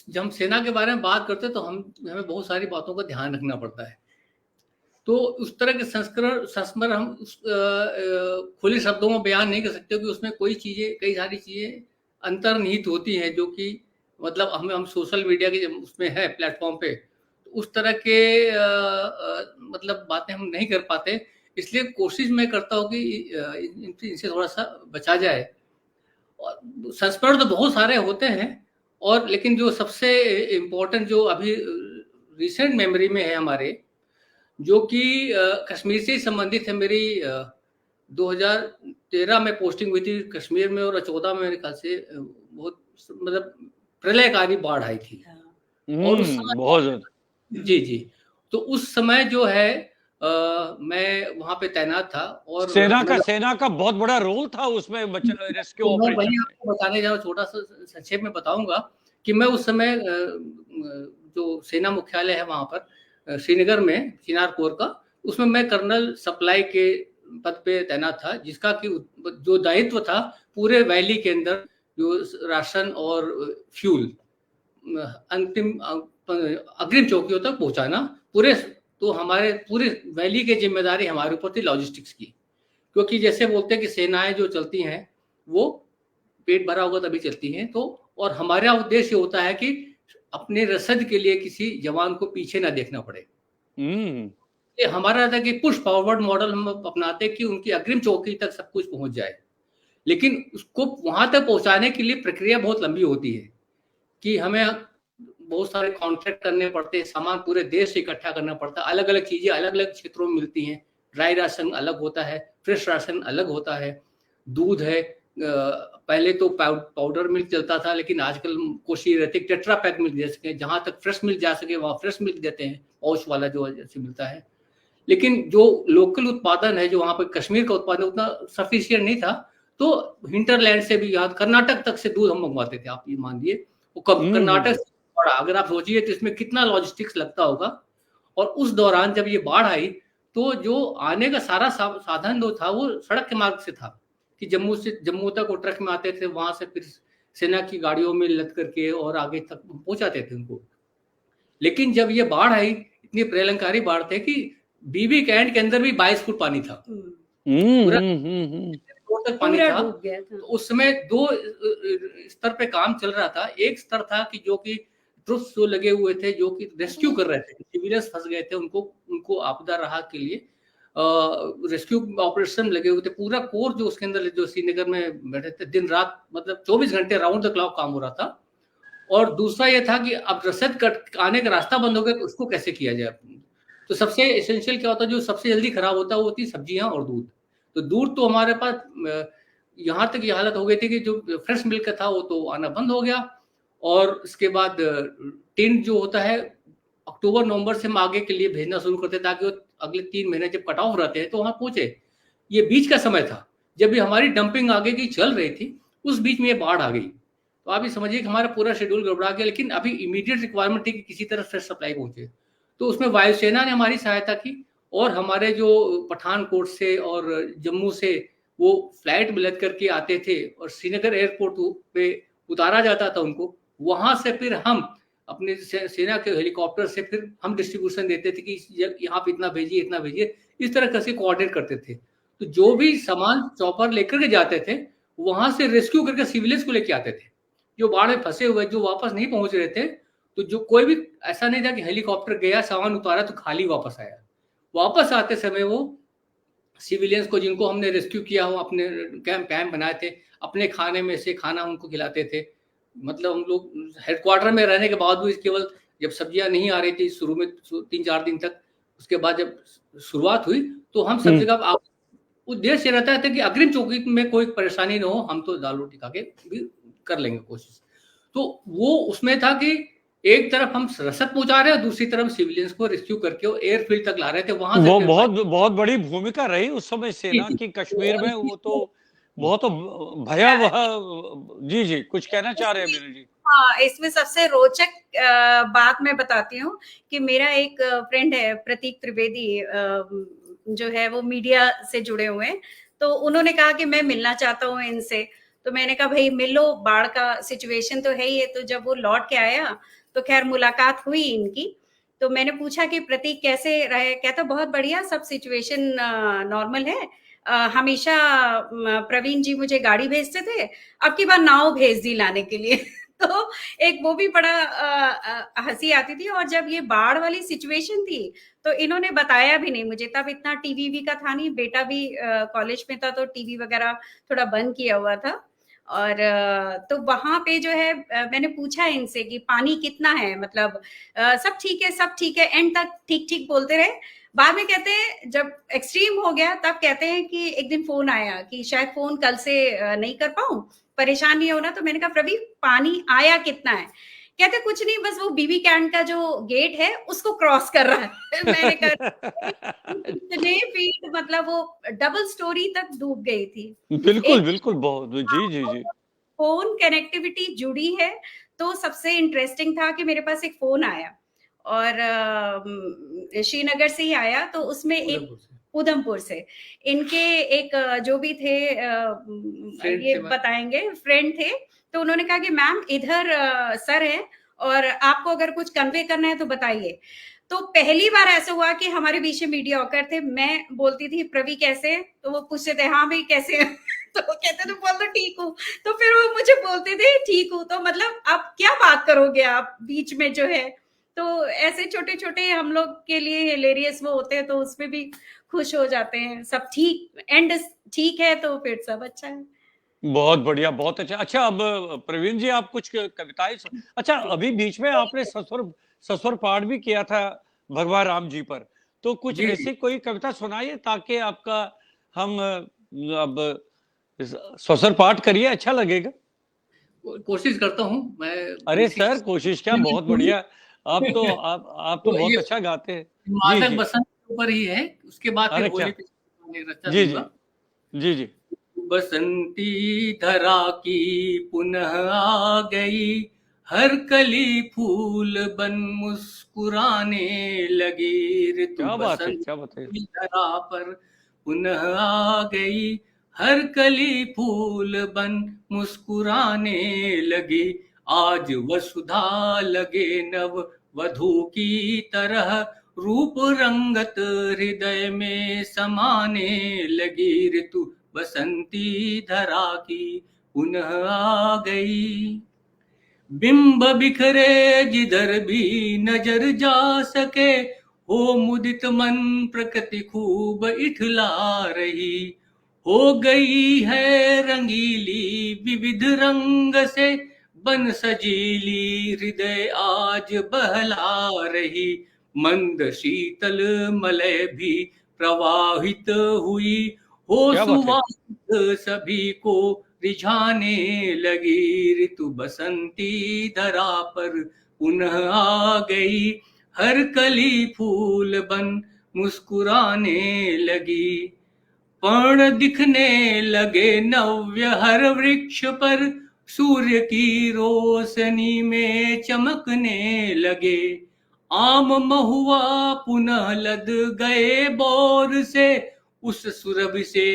जब हम सेना के बारे में बात करते हैं तो हमें बहुत सारी बातों का ध्यान रखना पड़ता है। तो उस तरह के संस्मरण हम खुले शब्दों में बयान नहीं कर सकते कि उसमें कई सारी चीज़ें अंतर्निहित होती हैं जो कि मतलब हम सोशल मीडिया के उसमें है प्लेटफ़ॉर्म पे, तो उस तरह के मतलब बातें हम नहीं कर पाते। इसलिए कोशिश मैं करता हूँ कि इनसे थोड़ा-सा बचा जाए। और संस्मरण तो बहुत सारे होते हैं, और लेकिन जो सबसे इम्पोर्टेंट जो अभी रिसेंट मेमोरी में है हमारे, जो कि कश्मीर से ही संबंधित है। मेरी 2013 में पोस्टिंग हुई थी कश्मीर में, और 14 में मेरे ख्याल से बहुत मतलब प्रलयकारी बाढ़ आई थी। और उस समय बहुत ज्यादा। जी, जी। तो उस समय जो है मैं वहाँ पे तैनात था, और मैं सेना का बहुत बड़ा रोल था उसमें, रेस्क्यू तो मैं वही ऑपरेशन में। आपको बताने जा रहा हूँ, छोटा-सा संक्षेप में बताऊँगा कि मैं उस समय जो सेना मुख्यालय है वहाँ पर श्रीनगर में, चिनार कोर का, उसमें मैं कर्नल सप्लाई के पद पे तैनात था, जिसका कि जो दायित्व था पूरे वैली के अंदर जो राशन और फ्यूल अंतिम अग्रिम चौकियों तक पहुंचाना पूरे, तो हमारे पूरे वैली की जिम्मेदारी हमारे ऊपर थी लॉजिस्टिक्स की, क्योंकि जैसे बोलते हैं कि सेनाएं जो चलती हैं वो पेट भरा होगा तभी चलती हैं, तो और हमारा उद्देश्य होता है कि अपने रसद के लिए किसी जवान को पीछे ना देखना पड़े। ये हमारा था कि पुश फॉरवर्ड मॉडल हम अपनाते कि उनकी अग्रिम चौकी तक सब कुछ पहुंच जाए, लेकिन उसको वहां तक पहुंचाने के लिए प्रक्रिया बहुत लंबी होती है कि हमें बहुत सारे कॉन्ट्रैक्ट करने पड़ते हैं, सामान पूरे देश से इकट्ठा करना पड़ता है, अलग अलग चीजें अलग अलग क्षेत्रों में मिलती हैं, ड्राई राशन अलग होता है, फ्रेश राशन अलग होता है, दूध है, पहले तो पाउडर मिल्क चलता था, लेकिन आजकल कोशिश रहती है टेट्रा पैक मिल्क दे सके, जहां तक फ्रेश मिल्क जा सके वहां फ्रेश मिल्क देते हैं, पौच वाला जो जैसे मिलता है। लेकिन जो लोकल उत्पादन है, जो वहां पर कश्मीर का उत्पादन उतना सफिशियंट नहीं था, तो हिंटरलैंड से भी, यहाँ कर्नाटक तक से दूध हम मंगवाते थे, आप ये मानिए। वो कर्नाटक से बड़ा, अगर आप सोचिए तो इसमें कितना लॉजिस्टिक्स लगता होगा। और उस दौरान जब ये बाढ़ आई तो जो आने का सारा साधन जो था वो सड़क के मार्ग से था, कि जम्मू तक वो ट्रक में आते थे, वहां से फिर सेना की गाड़ियों में लद करके और आगे तक पहुंचाते थे उनको। लेकिन जब ये बाढ़ आई, इतनी प्रलंकारी बाढ़ थे कि बीबी कैंट के अंदर भी 22 फुट पानी था, पूरा तक पानी था। तो उस समय दो स्तर पे काम चल रहा था। एक स्तर था कि जो कि ट्रुप्स जो लगे हुए थे, जो कि रेस्क्यू कर रहे थे, सिविलियंस फंस गए थे, उनको आपदा राहत के लिए रेस्क्यू ऑपरेशन लगे हुए थे। पूरा कोर जो उसके अंदर जो श्रीनगर में बैठे थे, दिन रात मतलब 24 घंटे राउंड द क्लॉक काम हो रहा था। और दूसरा ये था कि अब रसद कट आने का रास्ता बंद हो गया तो उसको कैसे किया जाए। तो सबसे एसेंशियल क्या होता है, जो सबसे जल्दी खराब होता है, वो होती सब्जियां और दूध। तो दूध तो हमारे पास यहाँ तक ये हालत हो गई थी कि जो फ्रेश मिल्क था वो तो आना बंद हो गया। और उसके बाद टिन जो होता है, अक्टूबर नवंबर से हम आगे के लिए भेजना शुरू करते, ताकि वो अगले 3 महीने जब कट ऑफ रहते हैं तो वहां पहुंचे। ये बीच का समय था जब भी हमारी डंपिंग आगे की चल रही थी, उस बीच में ये बाढ़ आ गई। तो आप ये समझिए कि हमारा पूरा शेड्यूल गड़बड़ा गया। लेकिन अभी इमीडिएट रिक्वायरमेंट थी कि किसी तरह फ्रेश सप्लाई पहुंचे, तो उसमें वायुसेना ने हमारी सहायता की। और हमारे जो पठानकोट से और जम्मू से वो फ्लाइट में लद करके आते थे और श्रीनगर एयरपोर्ट पे उतारा जाता था उनको, वहां से फिर हम अपने सेना के हेलीकॉप्टर से फिर हम डिस्ट्रीब्यूशन देते थे कि यहाँ पे इतना भेजिए, इतना भेजिए, इस तरह कैसे कोऑर्डिनेट करते थे। तो जो भी सामान चॉपर लेकर के जाते थे, वहां से रेस्क्यू करके सिविलियंस को लेके आते थे, जो बाढ़ में फंसे हुए, जो वापस नहीं पहुंच रहे थे। तो जो कोई भी ऐसा नहीं था कि हेलीकॉप्टर गया, सामान उतारा तो खाली वापस आया। वापस आते समय वो सिविलियंस को, जिनको हमने रेस्क्यू किया हो, अपने कैंप बनाए थे, अपने खाने में से खाना उनको खिलाते थे। मतलब हम लोग हेडक्वार्टर में रहने के बाद भी केवल जब सब्जियां नहीं आ रही थी शुरू में 3-4 दिन तक, उसके बाद जब शुरुआत हुई तो हम सब जगह उद्देश्य रहता था कि अग्रिम चौकी में कोई परेशानी ना हो, हम तो दाल रोटी खा के भी कर लेंगे कोशिश। तो वो उसमें था कि एक तरफ हम रसद पहुंचा रहे हैं, दूसरी तरफ सिविलियंस को रेस्क्यू करके एयरफील्ड तक ला रहे थे। वहां वो बहुत बड़ी भूमिका रही उस समय सेना की कश्मीर में। वो तो बहुत भयावह। जी जी, कुछ कहना चाह रहे हैं मीनू जी? हाँ, इसमें सबसे रोचक बात मैं बताती हूँ कि मेरा एक फ्रेंड है प्रतीक त्रिवेदी, जो है वो मीडिया से जुड़े हुए हैं। तो उन्होंने कहा कि मैं मिलना चाहता हूँ इनसे। तो मैंने कहा भाई मिलो, बाढ़ का सिचुएशन तो है ही है। तो जब वो लौट के आया तो खैर मुलाकात हुई इनकी। तो मैंने पूछा कि प्रतीक कैसे रहे, कहता बहुत बढ़िया, सब सिचुएशन नॉर्मल है। हमेशा प्रवीण जी मुझे गाड़ी भेजते थे, अब की बार नाव भेज दी लाने के लिए। तो एक वो भी बड़ा हंसी आती थी। और जब ये बाढ़ वाली सिचुएशन थी तो इन्होंने बताया भी नहीं मुझे, तब इतना टीवी का था नहीं, बेटा भी कॉलेज में था तो टीवी वगैरह थोड़ा बंद किया हुआ था। और तो वहां पे जो है मैंने पूछा इनसे कि पानी कितना है, मतलब सब ठीक है, सब ठीक है, एंड तक ठीक ठीक बोलते रहे। बाद में कहते हैं जब एक्सट्रीम हो गया तब कहते हैं कि एक दिन फोन आया कि शायद फोन कल से नहीं कर पाऊं, परेशान नहीं होना। तो मैंने कहा प्रवीण पानी आया कितना है? कहते कुछ नहीं, बस वो बीबी कैंट का जो गेट है उसको क्रॉस कर रहा है। मैंने कहा इतने फीट, मतलब वो डबल स्टोरी तक डूब गई थी। बिल्कुल बिल्कुल, बहुत। जी जी जी। फोन कनेक्टिविटी जुड़ी है। तो सबसे इंटरेस्टिंग था कि मेरे पास एक फोन आया और श्रीनगर से ही आया। तो उसमें एक उधमपुर से इनके एक जो भी थे ये बताएंगे, फ्रेंड थे। तो उन्होंने कहा कि मैम इधर सर है और आपको अगर कुछ कन्वे करना है तो बताइए। तो पहली बार ऐसा हुआ कि हमारे बीच में मीडियोकर थे, मैं बोलती थी प्रवी कैसे, तो वो पूछते थे हाँ भाई कैसे है? तो वो कहते थे बोल दो ठीक हूँ, तो फिर वो मुझे बोलते थे ठीक हूँ। तो मतलब आप क्या बात करोगे आप बीच में जो है। तो ऐसे छोटे छोटे हम लोग के लिए हिलेरियस वो होते हैं, तो उसमें भी खुश हो जाते हैं। सब ठीक, एंड ठीक है तो फिर सब अच्छा है। बहुत बढ़िया, बहुत अच्छा। अच्छा, अब प्रवीण जी आप कुछ कविताएं अच्छा, अभी बीच में आपने सस्वर पाठ भी किया था भगवान राम जी पर, तो कुछ जी ऐसी कोई कविता सुनाइए ताकि आपका हम अब सस्वर पाठ करिए, अच्छा लगेगा। कोशिश करता हूँ मैं। अरे इसी सर, कोशिश क्या, बहुत बढ़िया। आप तो तो बहुत ये अच्छा गाते हैं। जी मादक जी। बसंत के ऊपर ही है, उसके बाद फिर अरे क्या, होली पे मैं रचा जी जी, दूंगा। जी जी। बसंती धरा की पुनः आ गई, हर कली फूल बन मुस्कुराने लगी। ऋतु क्या बात है, क्या बात है। बसंती धरा पर पुनः आ गई, हर कली फूल बन मुस्कुराने लगी। आज वसुधा लगे नव वधू की तरह, रूप रंगत हृदय में समाने लगी। ऋतु बसंती धरा की पुनः आ गई, बिंब बिखरे जिधर भी नजर जा सके, हो मुदित मन प्रकृति खूब इठला रही। हो गई है रंगीली विविध रंग से, बन सजीली हृदय आज बहला रही। मंद शीतल मलय भी प्रवाहित हुई, हो क्या बात है। सुवासित सभी को रिझाने लगी। ऋतु बसंती धरा पर पुनः आ गई, हर कली फूल बन मुस्कुराने लगी। पर्ण दिखने लगे नव्य हर वृक्ष पर, सूर्य की रोशनी में चमकने लगे। आम महुआ पुनः लद गए बोर से, उस सुरभि से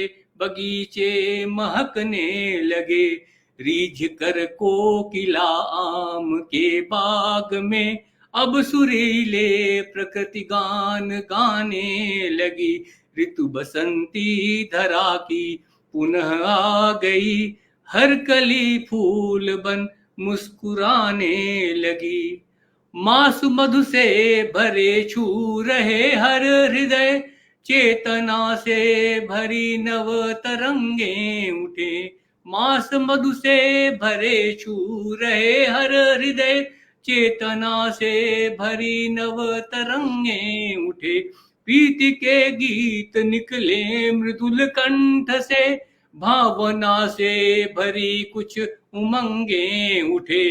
बगीचे महकने लगे। रीझ कर कोकिला आम के बाग में, अब सुरीले प्रकृति गान गाने लगी। ऋतु बसंती धरा की पुनः आ गई, हर कली फूल बन मुस्कुराने लगी। मासु मधु से भरे छू रहे हर हृदय, चेतना से भरी नव तरंगे उठे। मास मधु से भरे छू रहे हर हृदय, चेतना से भरी नव तरंगे उठे। प्रीति के गीत निकले मृदुल कंठ से, भावना से भरी कुछ उमंगे उठे।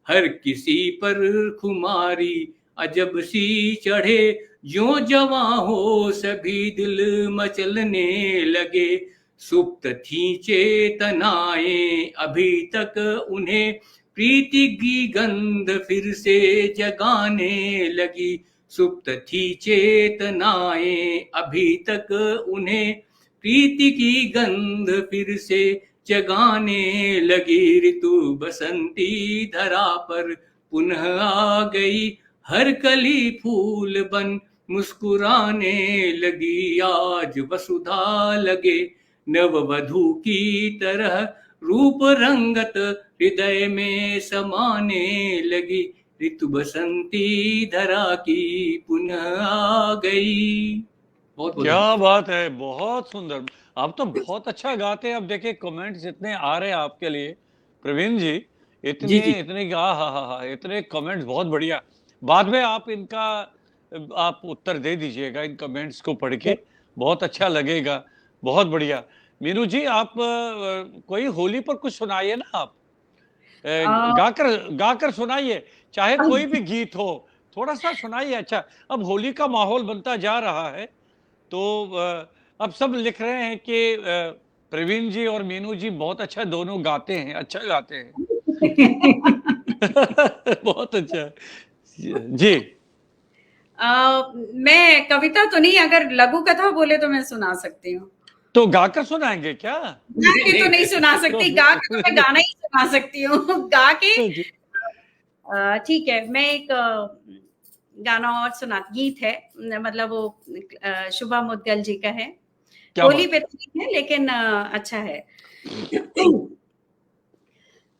हर किसी पर खुमारी अजब सी चढ़े, जो जवा हो सभी दिल मचलने लगे। सुप्त थी चेतनाएं अभी तक उन्हें, प्रीति की गंध फिर से जगाने लगी। सुप्त थी चेतनाएं अभी तक उन्हें, प्रीति की गंध फिर से जगाने लगी। ऋतु बसंती धरा पर पुनः आ गई, हर कली फूल बन मुस्कुराने लगी। आज वसुधा लगे नववधू की तरह, रूप रंगत हृदय में समाने लगी। ऋतु बसंती धरा की पुनः आ गई। बहुत बहुत क्या बात है, बहुत सुंदर। आप तो बहुत अच्छा गाते हैं। अब देखिए कमेंट्स इतने आ रहे हैं आपके लिए प्रवीण जी, जी इतने जी इतने हा, इतने कमेंट्स, बहुत बढ़िया। बाद में आप इनका आप उत्तर दे दीजिएगा इन कमेंट्स को पढ़ के, बहुत अच्छा लगेगा। बहुत बढ़िया। मीनू जी, आप कोई होली पर कुछ सुनाइए ना आप। गाकर गाकर सुनाइए, चाहे कोई भी गीत हो, थोड़ा सा सुनाइए। अच्छा, अब होली का माहौल बनता जा रहा है, तो अब सब लिख रहे हैं कि प्रवीण जी और मीनू जी बहुत अच्छा दोनों गाते हैं, अच्छा गाते हैं। बहुत अच्छा जी। मैं कविता तो नहीं, अगर लघु कथा बोले तो मैं सुना सकती हूँ। तो गाकर सुनाएंगे क्या? गा के तो नहीं सुना सकती, गा के तो मैं गाना ही सुना सकती हूँ। गा के ठीक है, मैं एक गाना और गीत है, मतलब वो शुभा मुद्गल जी का है। क्या होली बात पे है? तो नहीं है, लेकिन अच्छा है।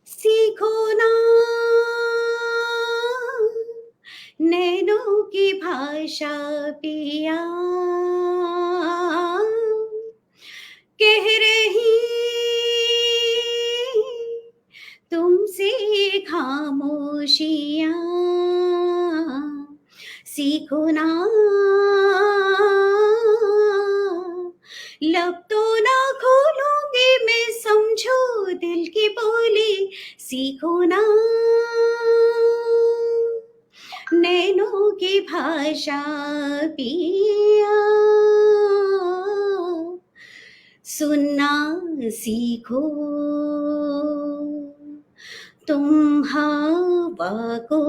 सीखो ना नैनों की भाषा पिया, कह रही तुमसे खामोशियां, सीखो ना, लब तो ना खोलूंगी मैं, समझो दिल की बोली, सीखो ना नैनों की भाषा पिया, सुनना सीखो तुम हवा को,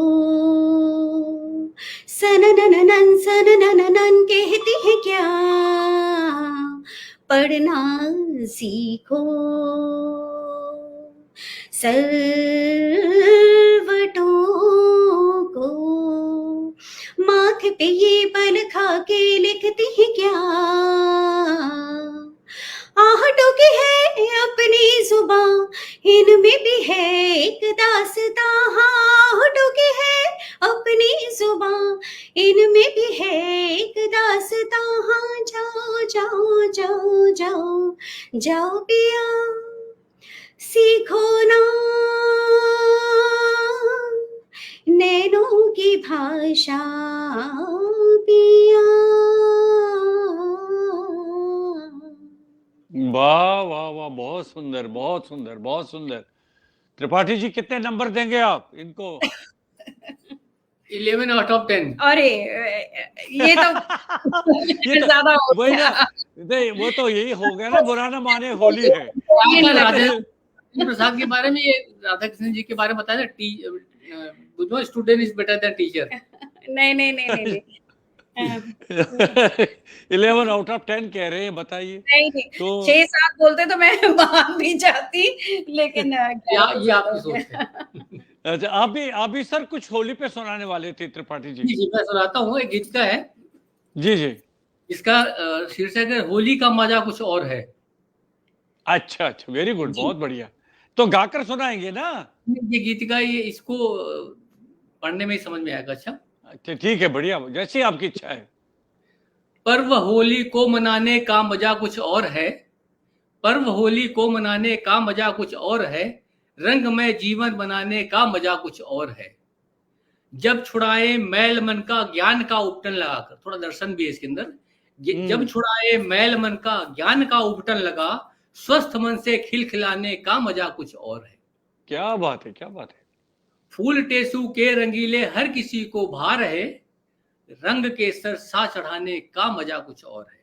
सननननन सननननन कहती है क्या, पढ़ना सीखो सरवटों को, माथे पे ये बल खा के लिखती है क्या, आहटों की है अपनी जुबां, इनमें भी है एक दास्तां, आहटों की है अपनी जुबां, इनमें भी है एक दास्तां, हाँ जाओ जाओ जाओ जाओ जाओ पिया, सीखो ना नैनों की भाषा पिया। वाह वाह वाह, बहुत सुंदर, बहुत सुंदर, बहुत सुंदर। त्रिपाठी जी, कितने नंबर देंगे आप इनको? 11 out of 10। अरे ये तो ये तो ज्यादा हो वही ना, गया। नहीं वो तो यही हो गया ना, बुरा ना माने होली है। आपका नहीं राजेंद्र प्रसाद के बारे में, ये राधा कृष्ण जी के बारे में बताया ना, student is better than teacher. नहीं नहीं नहीं नहीं नहीं। 11 आउट ऑफ 10 कह रहे हैं, बताइए। नहीं नहीं, तो 6-7 बोलते तो मैं मान भी जाती, लेकिन ये आपकी सोच है। अच्छा, आप भी सर कुछ होली पे सुनाने वाले थे, त्रिपाठी जी? जी जी, मैं सुनाता हूँ, एक गीत का है जी जी। इसका शीर्षक है होली का मजा कुछ और है। अच्छा अच्छा, वेरी गुड, जी, बहुत बढ़िया। तो गाकर सुनाएंगे ना? ये गीत का, ये इसको पढ़ने में ही समझ में आएगा। अच्छा, अच्छा ठीक है, बढ़िया, जैसी आपकी इच्छा है। पर्व होली को मनाने का मजा कुछ और है, पर्व होली को मनाने का मजा कुछ और है, रंग में जीवन बनाने का मजा कुछ और है। जब छुड़ाए मैल मन का ज्ञान का उपटन लगाकर, थोड़ा दर्शन भी है इसके अंदर। जब छुड़ाए मैल मन का ज्ञान का उपटन लगा, स्वस्थ मन से खिलखिलाने का मजा कुछ और है। क्या बात है, क्या बात है। फूल टेसू के रंगीले हर किसी को भा रहे, रंग केसर सा चढ़ाने का मजा कुछ और है,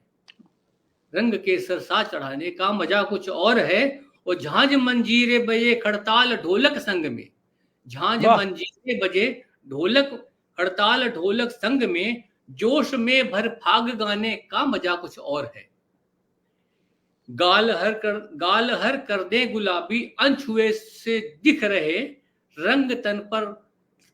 रंग केसर सा चढ़ाने का मजा कुछ और है। और झांझ मंजीरे बजे खड़ताल ढोलक संग में, झांझ वाह, मंजीरे बजे ढोलक हड़ताल ढोलक संग में, जोश में भर फाग गाने का मजा कुछ और है। गाल हर कर दे गुलाबी अनछुए से दिख रहे, रंग तन पर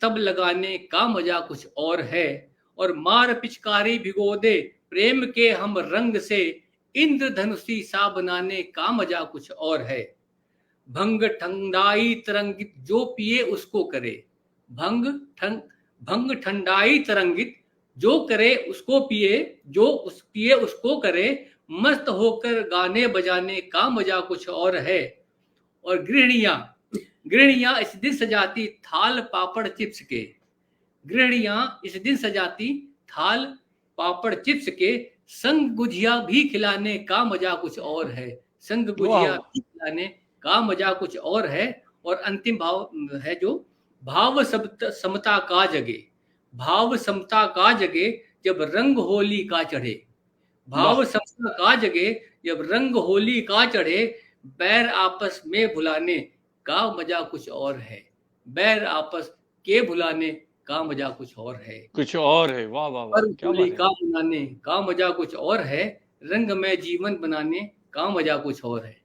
तब लगाने का मजा कुछ और है। और मार पिचकारी भिगो दे प्रेम के हम रंग से, इंद्रधनुषी सा बनाने का मजा कुछ और है। भंग ठंडाई तरंगित जो पिए उसको करे, भंग ठंडाई तरंगित जो करे उसको पिए, जो उस पिए उसको करे, मस्त होकर गाने बजाने का मजा कुछ और है। और गृहणियां इस दिन सजाती थाल पापड़ चिप्स के, गृहणियां इस दिन सजाती थाल पापड़ चिप्स के, संग गुजिया भी खिलाने का मजा कुछ और है, संग गुजिया भी खिलाने का मजा कुछ और है। और अंतिम भाव है जो, भाव समता का जगे, भाव समता का जगे जब रंग होली का चढ़े, भाव समता का जगे जब रंग होली का चढ़े, बैर आपस में भुलाने का मजा कुछ और है, बैर आपस के भुलाने का मजा कुछ और है, कुछ और है। वाह वाह वाह, पर्व क्या होली बात का है। मनाने का मजा कुछ और है, रंग में जीवन बनाने का मजा कुछ और है।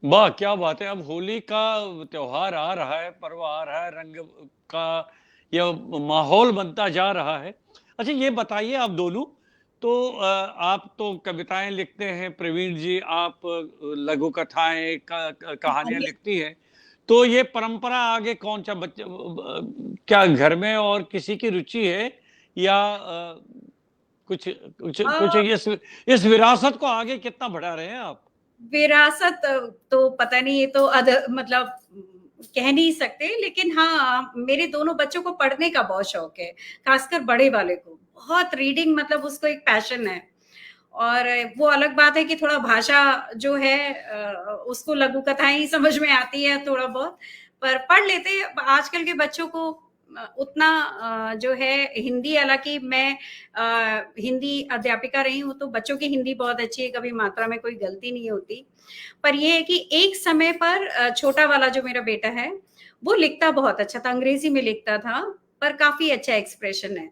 वाह, क्या बात है। अब होली का त्योहार आ रहा है, पर्व आ रहा है, रंग का यह माहौल बनता जा रहा है। अच्छा, ये बताइए आप दोनों, तो आप तो कविताएं लिखते हैं, प्रवीण जी आप लघु कथाएं कहानियां लिखती हैं, तो ये परंपरा आगे कौन सा बच्चे क्या घर में और किसी की रुचि है, या कुछ कुछ कुछ अ, इस विरासत को आगे कितना बढ़ा रहे हैं आप? विरासत तो पता नहीं, ये तो मतलब कह नहीं सकते, लेकिन हाँ, मेरे दोनों बच्चों को पढ़ने का बहुत शौक है, खासकर बड़े वाले को बहुत रीडिंग, मतलब उसको एक पैशन है। और वो अलग बात है कि थोड़ा भाषा जो है उसको लघु कथाएं ही समझ में आती है थोड़ा बहुत, पर पढ़ लेते हैं। आजकल के बच्चों को उतना जो है हिंदी, हालांकि मैं हिंदी अध्यापिका रही हूँ तो बच्चों की हिंदी बहुत अच्छी है, कभी मात्रा में कोई गलती नहीं होती। पर ये है कि एक समय पर छोटा वाला जो मेरा बेटा है वो लिखता बहुत अच्छा था, अंग्रेजी में लिखता था, पर काफी अच्छा एक्सप्रेशन है।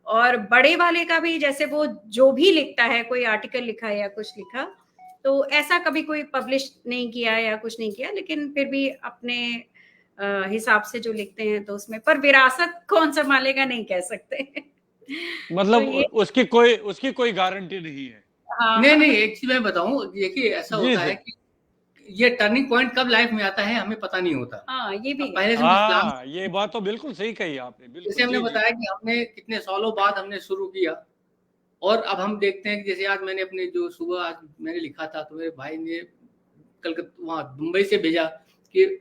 और बड़े वाले का भी, जैसे वो जो भी लिखता है, कोई आर्टिकल लिखा या कुछ लिखा, तो ऐसा कभी कोई पब्लिश नहीं किया या कुछ नहीं किया, लेकिन फिर भी अपने हिसाब से जो लिखते हैं तो उसमें, पर विरासत कौन संभालेगा नहीं कह सकते। तो मतलब ये, उसकी कोई गारंटी नहीं है। हाँ नहीं हाँ नहीं, एक चीज मैं बताऊं, देखिए ऐसा जी होता जी। है कि ये टर्निंग पॉइंट कब लाइफ में आता है हमें पता नहीं होता। हाँ, ये भी अब है। पहले से हम इस्लाम, हाँ, ये बात तो बिल्कुल सही कही आपने, जैसे बिल्कुल। हमने जी जी। बताया कि हमने कितने सालों बाद हमने शुरू किया, और अब हम देखते हैं कि जैसे आज मैंने अपने जो सुबह आज मैंने लिखा था, तो मेरे भाई ने कलकत्ता वहाँ मुंबई से भेजा कि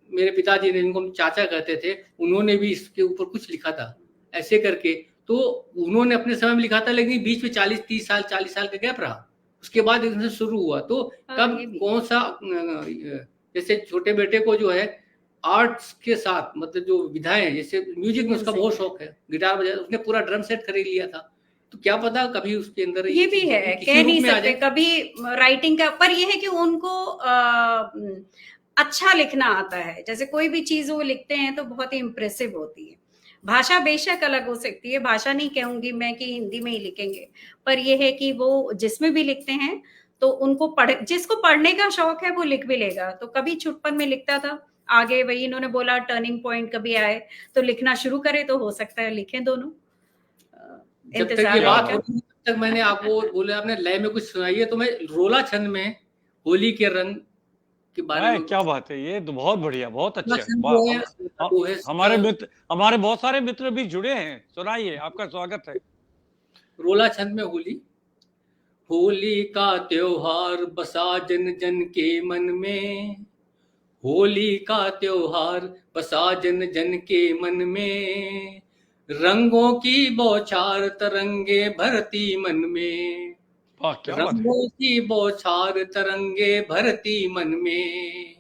मेरे पिताजी ने, जिनको हम चाचा कहते थे, उन्होंने भी इसके ऊपर कुछ लिखा था ऐसे करके। तो उन्होंने अपने समय में लिखा था, लेकिन बीच में 40 साल का गैप रहा, उसके बाद इनसे शुरू हुआ। तो हाँ, कब ये भी। कौन सा जैसे छोटे बेटे को जो है आर्ट्स के साथ, मतलब जो विधाएं, जैसे म्यूजिक में उसका Music बहुत है। शौक है, गिटार बजा, उसने पूरा ड्रम सेट खरीद लिया था। तो क्या पता कभी उसके अंदर ये भी है, चीजें किसी कह रूप नहीं में आ सकते जाए। कभी राइटिंग का, पर ये है कि उनको अच्छा लिखना आता है। जैसे कोई भी चीज वो लिखते हैं तो बहुत ही इम्प्रेसिव होती है। भाषा बेशक अलग हो सकती है, भाषा नहीं कहूंगी मैं कि हिंदी में ही लिखेंगे, पर ये है कि वो जिसमें भी लिखते हैं तो उनको जिसको पढ़ने का शौक है वो लिख भी लेगा। तो कभी छुटपन में लिखता था, आगे वही इन्होंने बोला टर्निंग पॉइंट कभी आए तो लिखना शुरू करे, तो हो सकता है लिखें दोनों। जब तक ये इंतजार क्या बात रहेगा। बात। हो रही है, तब तक मैंने आपको बोले, आपने लय में कुछ सुनाइए, तो मैं रोला छंद में होली के रंग के बारे है, में क्या कुछ। बात है, ये तो बहुत बढ़िया, बहुत रोला अच्छे, छंद वाह। जो है वो है हमारे बहुत सारे मित्र भी जुड़े हैं, सुनाइए, आपका स्वागत है। रोला छंद में होली। होली का त्योहार बसा जन जन के मन में, होली का त्योहार बसा जन जन के मन में, रंगों की बौछार तरंगे भरती मन में, वाह, क्या बात है। रंगों की बौछार तरंगे भरती मन में,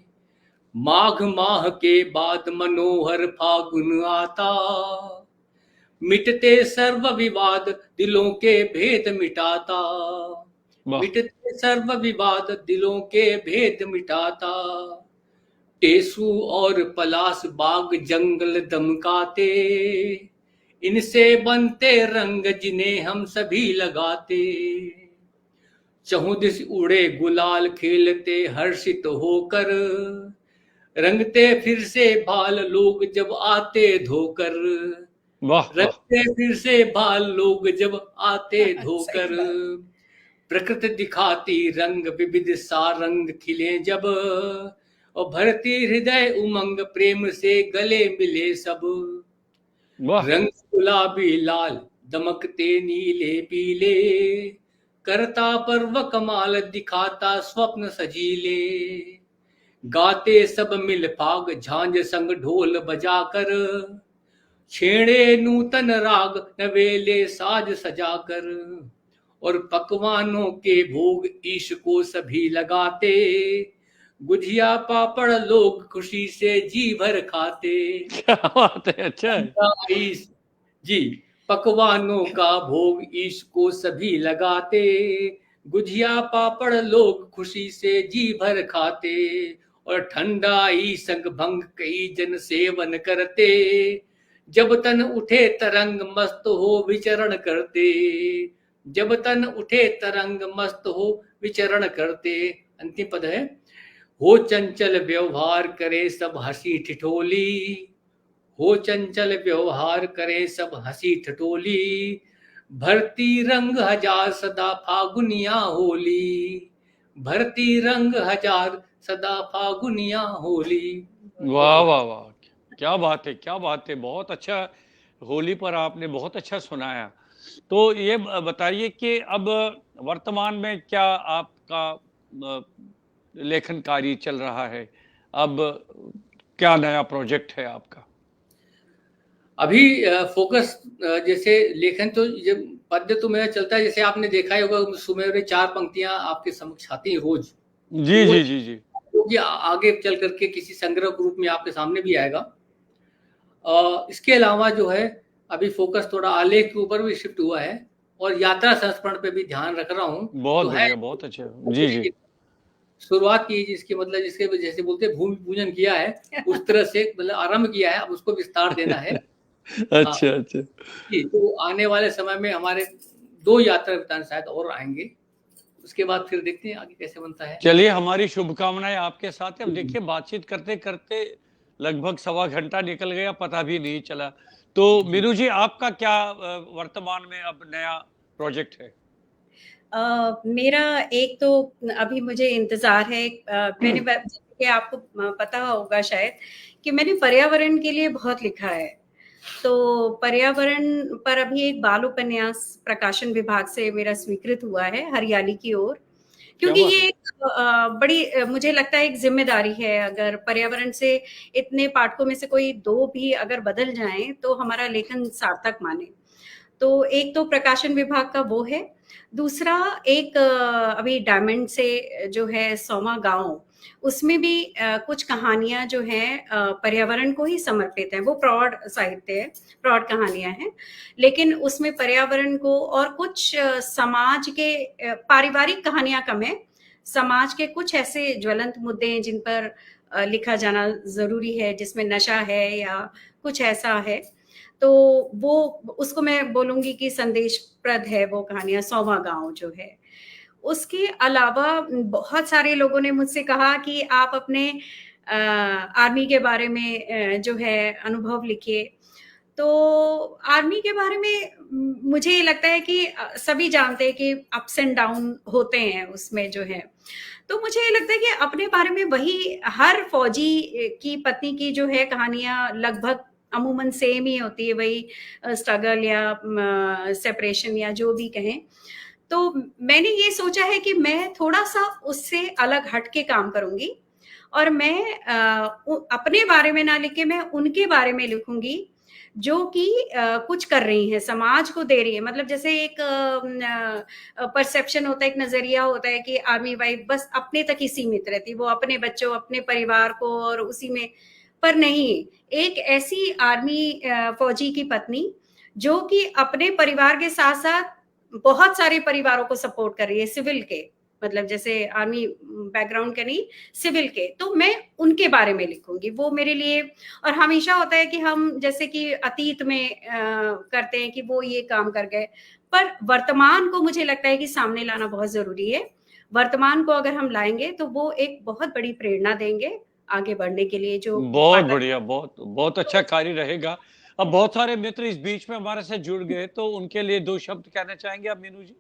माघ माह के बाद मनोहर फागुन आता, मिटते सर्व विवाद दिलों के भेद मिटाता, वाह। मिटते सर्व विवाद दिलों के भेद मिटाता, टेसू और पलाश बाग जंगल दमकाते, इनसे बनते रंग जिन्हें हम सभी लगाते, चहुदिस उड़े गुलाल खेलते हर्षित होकर, रंगते फिर से बाल लोग जब आते धोकर, वाह वाह। रंगते फिर से बाल लोग जब आते सही धोकर, बात। प्रकृति दिखाती रंग विविध सा रंग खिले जब, और भरती हृदय उमंग प्रेम से गले मिले सब, वाह रंग गुलाबी लाल दमकते नीले पीले, करता पर्व कमाल दिखाता स्वप्न सजीले, गाते सब मिल फाग झांझ संग ढोल बजाकर, छेड़े नूतन राग नवेले साज सजाकर, और पकवानों के भोग ईश को सभी लगाते, गुझिया पापड़ लोग खुशी से जी भर खाते, क्या बात है, अच्छा है। ईश जी, पकवानों का भोग ईश को सभी लगाते, गुझिया पापड़ लोग खुशी से जी भर खाते, और ठंडा ही संग भंग कई जन सेवन करते, जब तन उठे तरंग मस्त हो विचरण करते, जब तन उठे तरंग मस्त हो विचरण करते। अंतिम पद है, हो चंचल व्यवहार करे सब हंसी ठिठोली, हो चंचल व्यवहार करे सब हंसी ठिठोली, भरती रंग हजार सदा फागुनिया होली, भरती रंग हजार सदा फागुनिया होली। वाह वाह वाह, क्या बात है, क्या बात है, बहुत अच्छा। होली पर आपने बहुत अच्छा सुनाया। तो ये बताइए कि अब वर्तमान में क्या आपका लेखन कार्य चल रहा है? अब क्या नया प्रोजेक्ट है आपका? अभी फोकस जैसे लेखन तो ये पद्य तो मेरा चलता है, जैसे आपने देखा ही होगा सुबह में 4 पंक्तियां आपके समक्ष आती हैं रोज। जी वो जी जी जी। क्योंकि आगे चल करके किसी संग्रह के रूप में आपके सामने भी आएगा। इसके अलावा जो है अभी फोकस थोड़ा आलेख के ऊपर भी शिफ्ट हुआ है और यात्रा संस्मरण पे भी ध्यान रख रहा हूँ। बहुत तो है बढ़िया, बहुत अच्छा। जी जी। शुरुआत की जिसकी मतलब जिसके जैसे बोलते हैं भूमि पूजन किया है उस तरह से मतलब आरंभ किया है, अब उसको विस्तार देना है। हाँ, अच्छा अच्छा। जी, तो आने वाले समय में हमारे 2 यात्रा विधान शायद और आएँगे। उसके बाद फिर देखते हैं आगे कैसे बनता है। चलिए, हमारी शुभकामनाएं आपके साथ है। अब देखिए, बातचीत करते करते लगभग सवा घंटा निकल गया, पता भी नहीं चला। तो जी। मीनू जी, आपका क्या वर्तमान में अब नया प्रोजेक्ट है? मेरा एक तो अभी मुझे इंतज़ार है, मैंने जैसे कि आपको पता होगा शायद कि मैंने पर्यावरण के लिए बहुत लिखा है। तो पर्यावरण पर अभी एक बाल उपन्यास प्रकाशन विभाग से मेरा स्वीकृत हुआ है, हरियाली की ओर। क्या क्योंकि बात ये है! एक बड़ी मुझे लगता है एक ज़िम्मेदारी है, अगर पर्यावरण से इतने पाठकों में से कोई 2 भी अगर बदल जाएँ, तो हमारा लेखन सार्थक माने। तो एक तो प्रकाशन विभाग का वो है, दूसरा एक अभी डायमंड से जो है सोमा गाँव, उसमें भी कुछ कहानियाँ जो हैं पर्यावरण को ही समर्पित हैं, वो प्रौढ़ साहित्य है, प्रौढ़ कहानियाँ हैं। लेकिन उसमें पर्यावरण को और कुछ समाज के पारिवारिक कहानियाँ कम है, समाज के कुछ ऐसे ज्वलंत मुद्दे हैं जिन पर लिखा जाना ज़रूरी है, जिसमें नशा है या कुछ ऐसा है। तो वो उसको मैं बोलूँगी कि संदेशप्रद है वो कहानियाँ, सौवा गाँव जो है। उसके अलावा बहुत सारे लोगों ने मुझसे कहा कि आप अपने आर्मी के बारे में जो है अनुभव लिखिए। तो आर्मी के बारे में मुझे लगता है कि सभी जानते हैं कि अप्स एंड डाउन होते हैं उसमें जो है। तो मुझे ये लगता है कि अपने बारे में वही हर फौजी की पत्नी की जो है कहानियाँ लगभग अमूमन सेम ही होती है, वही स्ट्रगल या सेपरेशन या जो भी कहें। तो मैंने ये सोचा है कि मैं थोड़ा-सा उससे अलग हट के काम करूँगी और मैं अपने बारे में ना लिख के मैं उनके बारे में लिखूँगी, जो कि कुछ कर रही हैं, समाज को दे रही है। मतलब जैसे एक परसेप्शन होता है, एक नज़रिया होता है कि आर्मी वाइफ बस अपने तक ही सीमित रहती है, वो अपने बच्चों, अपने परिवार को और उसी में, पर नहीं, एक ऐसी आर्मी फौजी की पत्नी, जो कि अपने परिवार के साथ-साथ बहुत सारे परिवारों को सपोर्ट कर रही है, सिविल के, मतलब जैसे आर्मी बैकग्राउंड के नहीं, सिविल के। तो मैं उनके बारे में लिखूँगी, वो मेरे लिए। और हमेशा होता है कि हम जैसे कि अतीत में करते हैं कि वो ये काम कर गए, पर वर्तमान को मुझे लगता है कि सामने लाना बहुत ज़रूरी है। वर्तमान को अगर हम लाएँगे, तो वो एक बहुत बड़ी प्रेरणा देंगे आगे बढ़ने के लिए, जो बहुत पाठक। बढ़िया, बहुत बहुत अच्छा कार्य रहेगा। अब बहुत सारे मित्र इस बीच में हमारे साथ जुड़ गए, तो उनके लिए 2 शब्द कहना चाहेंगे आप मीनू जी?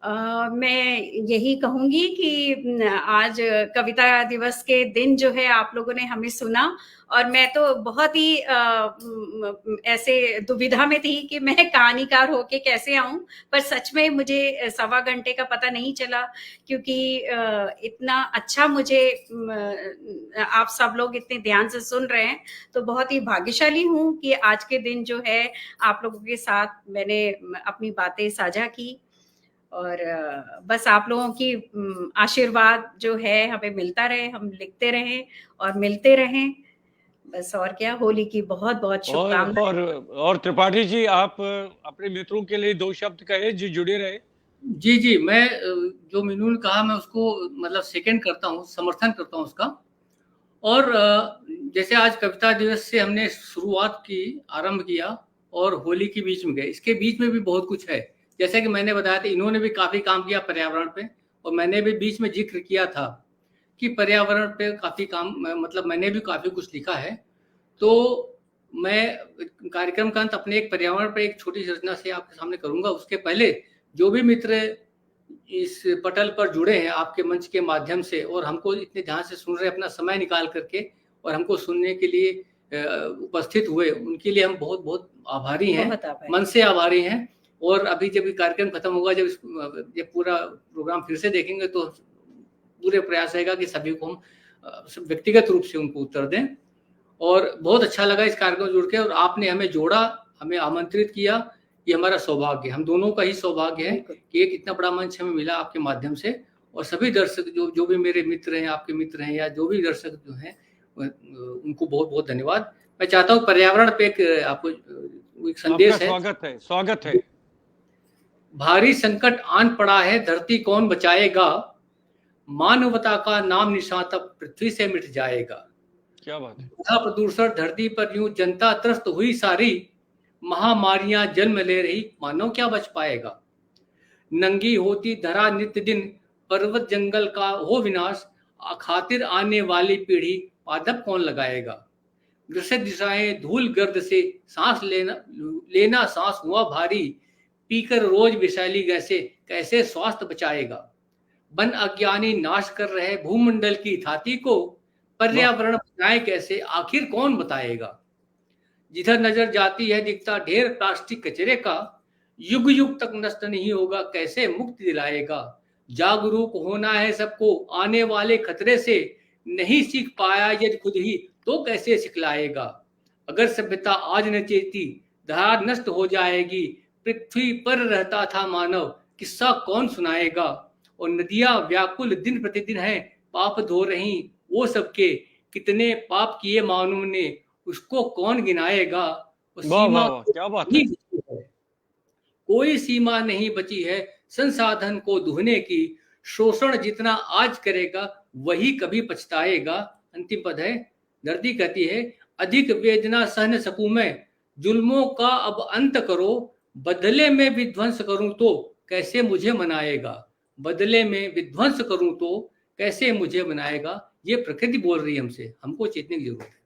मैं यही कहूँगी कि आज कविता दिवस के दिन जो है आप लोगों ने हमें सुना और मैं तो बहुत ही ऐसे दुविधा में थी कि मैं कहानीकार होके कैसे आऊँ, पर सच में मुझे सवा घंटे का पता नहीं चला, क्योंकि इतना अच्छा मुझे आप सब लोग इतने ध्यान से सुन रहे हैं, तो बहुत ही भाग्यशाली हूँ कि आज के दिन जो है आप लोगों के साथ मैंने अपनी बातें साझा की। और बस आप लोगों की आशीर्वाद जो है हमें मिलता रहे, हम लिखते रहें और मिलते रहें। बस और क्या, होली की बहुत-बहुत और शुभकामनाएँ। और और त्रिपाठी जी, आप अपने मित्रों के लिए 2 शब्द कहें जो जुड़े रहे। जी, जी, मैं जो मीनू ने कहा मैं उसको मतलब सेकंड करता हूँ, समर्थन करता हूँ उसका। और जैसे आज कविता दिवस से हमने शुरुआत की, आरंभ किया और होली के बीच में गए। इसके बीच में भी बहुत कुछ है। जैसा कि मैंने बताया था, इन्होंने भी काफ़ी काम किया पर्यावरण पे और मैंने भी बीच में ज़िक्र किया था कि पर्यावरण पे काफ़ी काम मतलब मैंने भी काफ़ी कुछ लिखा है। तो मैं कार्यक्रम का अंत अपने एक पर्यावरण पर एक छोटी सी रचना से आपके सामने करूंगा। उसके पहले जो भी मित्र इस पटल पर जुड़े हैं आपके मंच के माध्यम से और हमको इतने ध्यान से सुन रहे हैं, अपना समय निकाल करके और हमको सुनने के लिए उपस्थित हुए, उनके लिए हम बहुत बहुत आभारी हैं, मन से आभारी हैं। और अभी जब ये कार्यक्रम खत्म होगा, जब पूरा प्रोग्राम फिर से देखेंगे तो पूरे प्रयास रहेगा कि सभी को हम व्यक्तिगत रूप से उनको उत्तर दें। और बहुत अच्छा लगा इस कार्यक्रम में जुड़ के, और आपने हमें जोड़ा, हमें आमंत्रित किया, ये हमारा सौभाग्य, हम दोनों का ही सौभाग्य है कि एक इतना बड़ा मंच हमें मिला आपके माध्यम से। और सभी दर्शक जो भी मेरे मित्र हैं, आपके मित्र हैं, या जो भी दर्शक जो हैं, उनको बहुत बहुत धन्यवाद। मैं चाहता हूँ पर्यावरण पे आपको एक संदेश है। स्वागत है। भारी संकट आन पड़ा है, धरती कौन बचाएगा, मानवता का नाम निशान तब पृथ्वी से मिट जाएगा। क्या बात है। प्रदूषण धरती पर यूं जनता त्रस्त हुई सारी, महामारियां जन्म ले रही, मानव क्या बच पाएगा। नंगी होती धरा नित्य दिन, पर्वत जंगल का हो विनाश, खातिर आने वाली पीढ़ी पादप कौन लगाएगा। ग्रसित दिशाएं धूल गर्द से सांस लेना सांस हुआ भारी, पीकर रोज विषैली गैसे कैसे स्वास्थ्य बचाएगा। वन अज्ञानी नाश कर रहे भूमंडल की धाती को, पर्यावरण बचाए कैसे आखिर कौन बताएगा। जिधर नजर जाती है दिखता ढेर प्लास्टिक कचरे का, युग युग तक नष्ट नहीं होगा कैसे मुक्ति दिलाएगा। जागरूक होना है सबको आने वाले खतरे से, नहीं सीख पाया यदि खुद ही तो कैसे सिखलाएगा। अगर सभ्यता आज न चेती धरा नष्ट हो जाएगी, पृथ्वी पर रहता था मानव किस्सा कौन सुनाएगा। और नदियां व्याकुल दिन प्रतिदिन है पाप धो रही वो सबके, कितने पाप किए मानव ने उसको कौन गिनाएगा। सीमा क्या बात है। कोई सीमा नहीं बची है संसाधन को दुहने की, शोषण जितना आज करेगा वही कभी पछताएगा। अंतिम पद है, धरती कहती है अधिक वेदना सह न सकूं मैं, जुल्मों का अब अंत करो, बदले में विध्वंस करूं तो कैसे मुझे मनाएगा। बदले में विध्वंस करूं तो कैसे मुझे मनाएगा। ये प्रकृति बोल रही है हमसे, हमको चेतने की जरूरत है।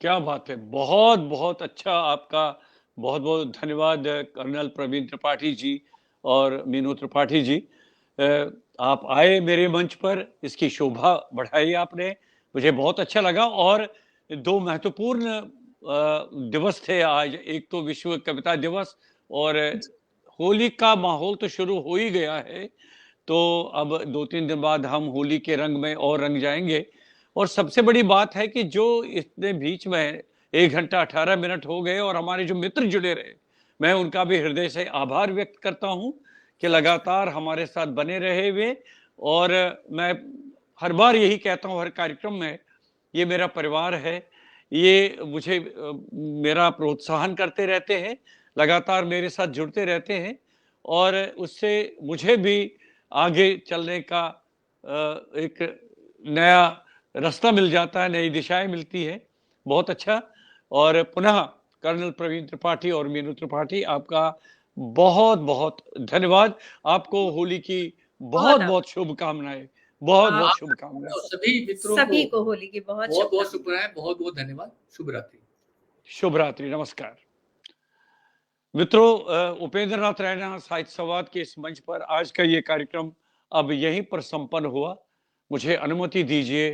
क्या बात है, बहुत बहुत अच्छा, आपका बहुत बहुत धन्यवाद कर्नल प्रवीण त्रिपाठी जी और मीनू त्रिपाठी जी। आप आए मेरे मंच पर, इसकी शोभा बढ़ाई आपने, मुझे बहुत अच्छा लगा। और दो महत्वपूर्ण दिवस थे आज, एक तो विश्व कविता दिवस, और होली का माहौल तो शुरू हो ही गया है, तो अब 2-3 दिन बाद हम होली के रंग में और रंग जाएंगे। और सबसे बड़ी बात है कि जो इसने बीच में 1 घंटा 18 मिनट हो गए और हमारे जो मित्र जुड़े रहे, मैं उनका भी हृदय से आभार व्यक्त करता हूं कि लगातार हमारे साथ बने रहे वे। और मैं हर बार यही कहता हूं हर कार्यक्रम में, ये मेरा परिवार है, ये मुझे मेरा प्रोत्साहन करते रहते हैं, लगातार मेरे साथ जुड़ते रहते हैं, और उससे मुझे भी आगे चलने का एक नया रास्ता मिल जाता है, नई दिशाएं मिलती है। बहुत अच्छा। और पुनः कर्नल प्रवीण त्रिपाठी और मीनू त्रिपाठी, आपका बहुत बहुत धन्यवाद। आपको होली की बहुत बहुत शुभकामनाएं, बहुत बहुत शुभकामनाएं। सभी मित्रों सभी को होली की बहुत बहुत शुभकामनाएं, बहुत बहुत धन्यवाद। शुभ रात्रि। शुभ रात्रि, नमस्कार। मित्रों, उपेंद्र नाथ रैना साहित्य संवाद के इस मंच पर आज का ये कार्यक्रम अब यहीं पर संपन्न हुआ। मुझे अनुमति दीजिए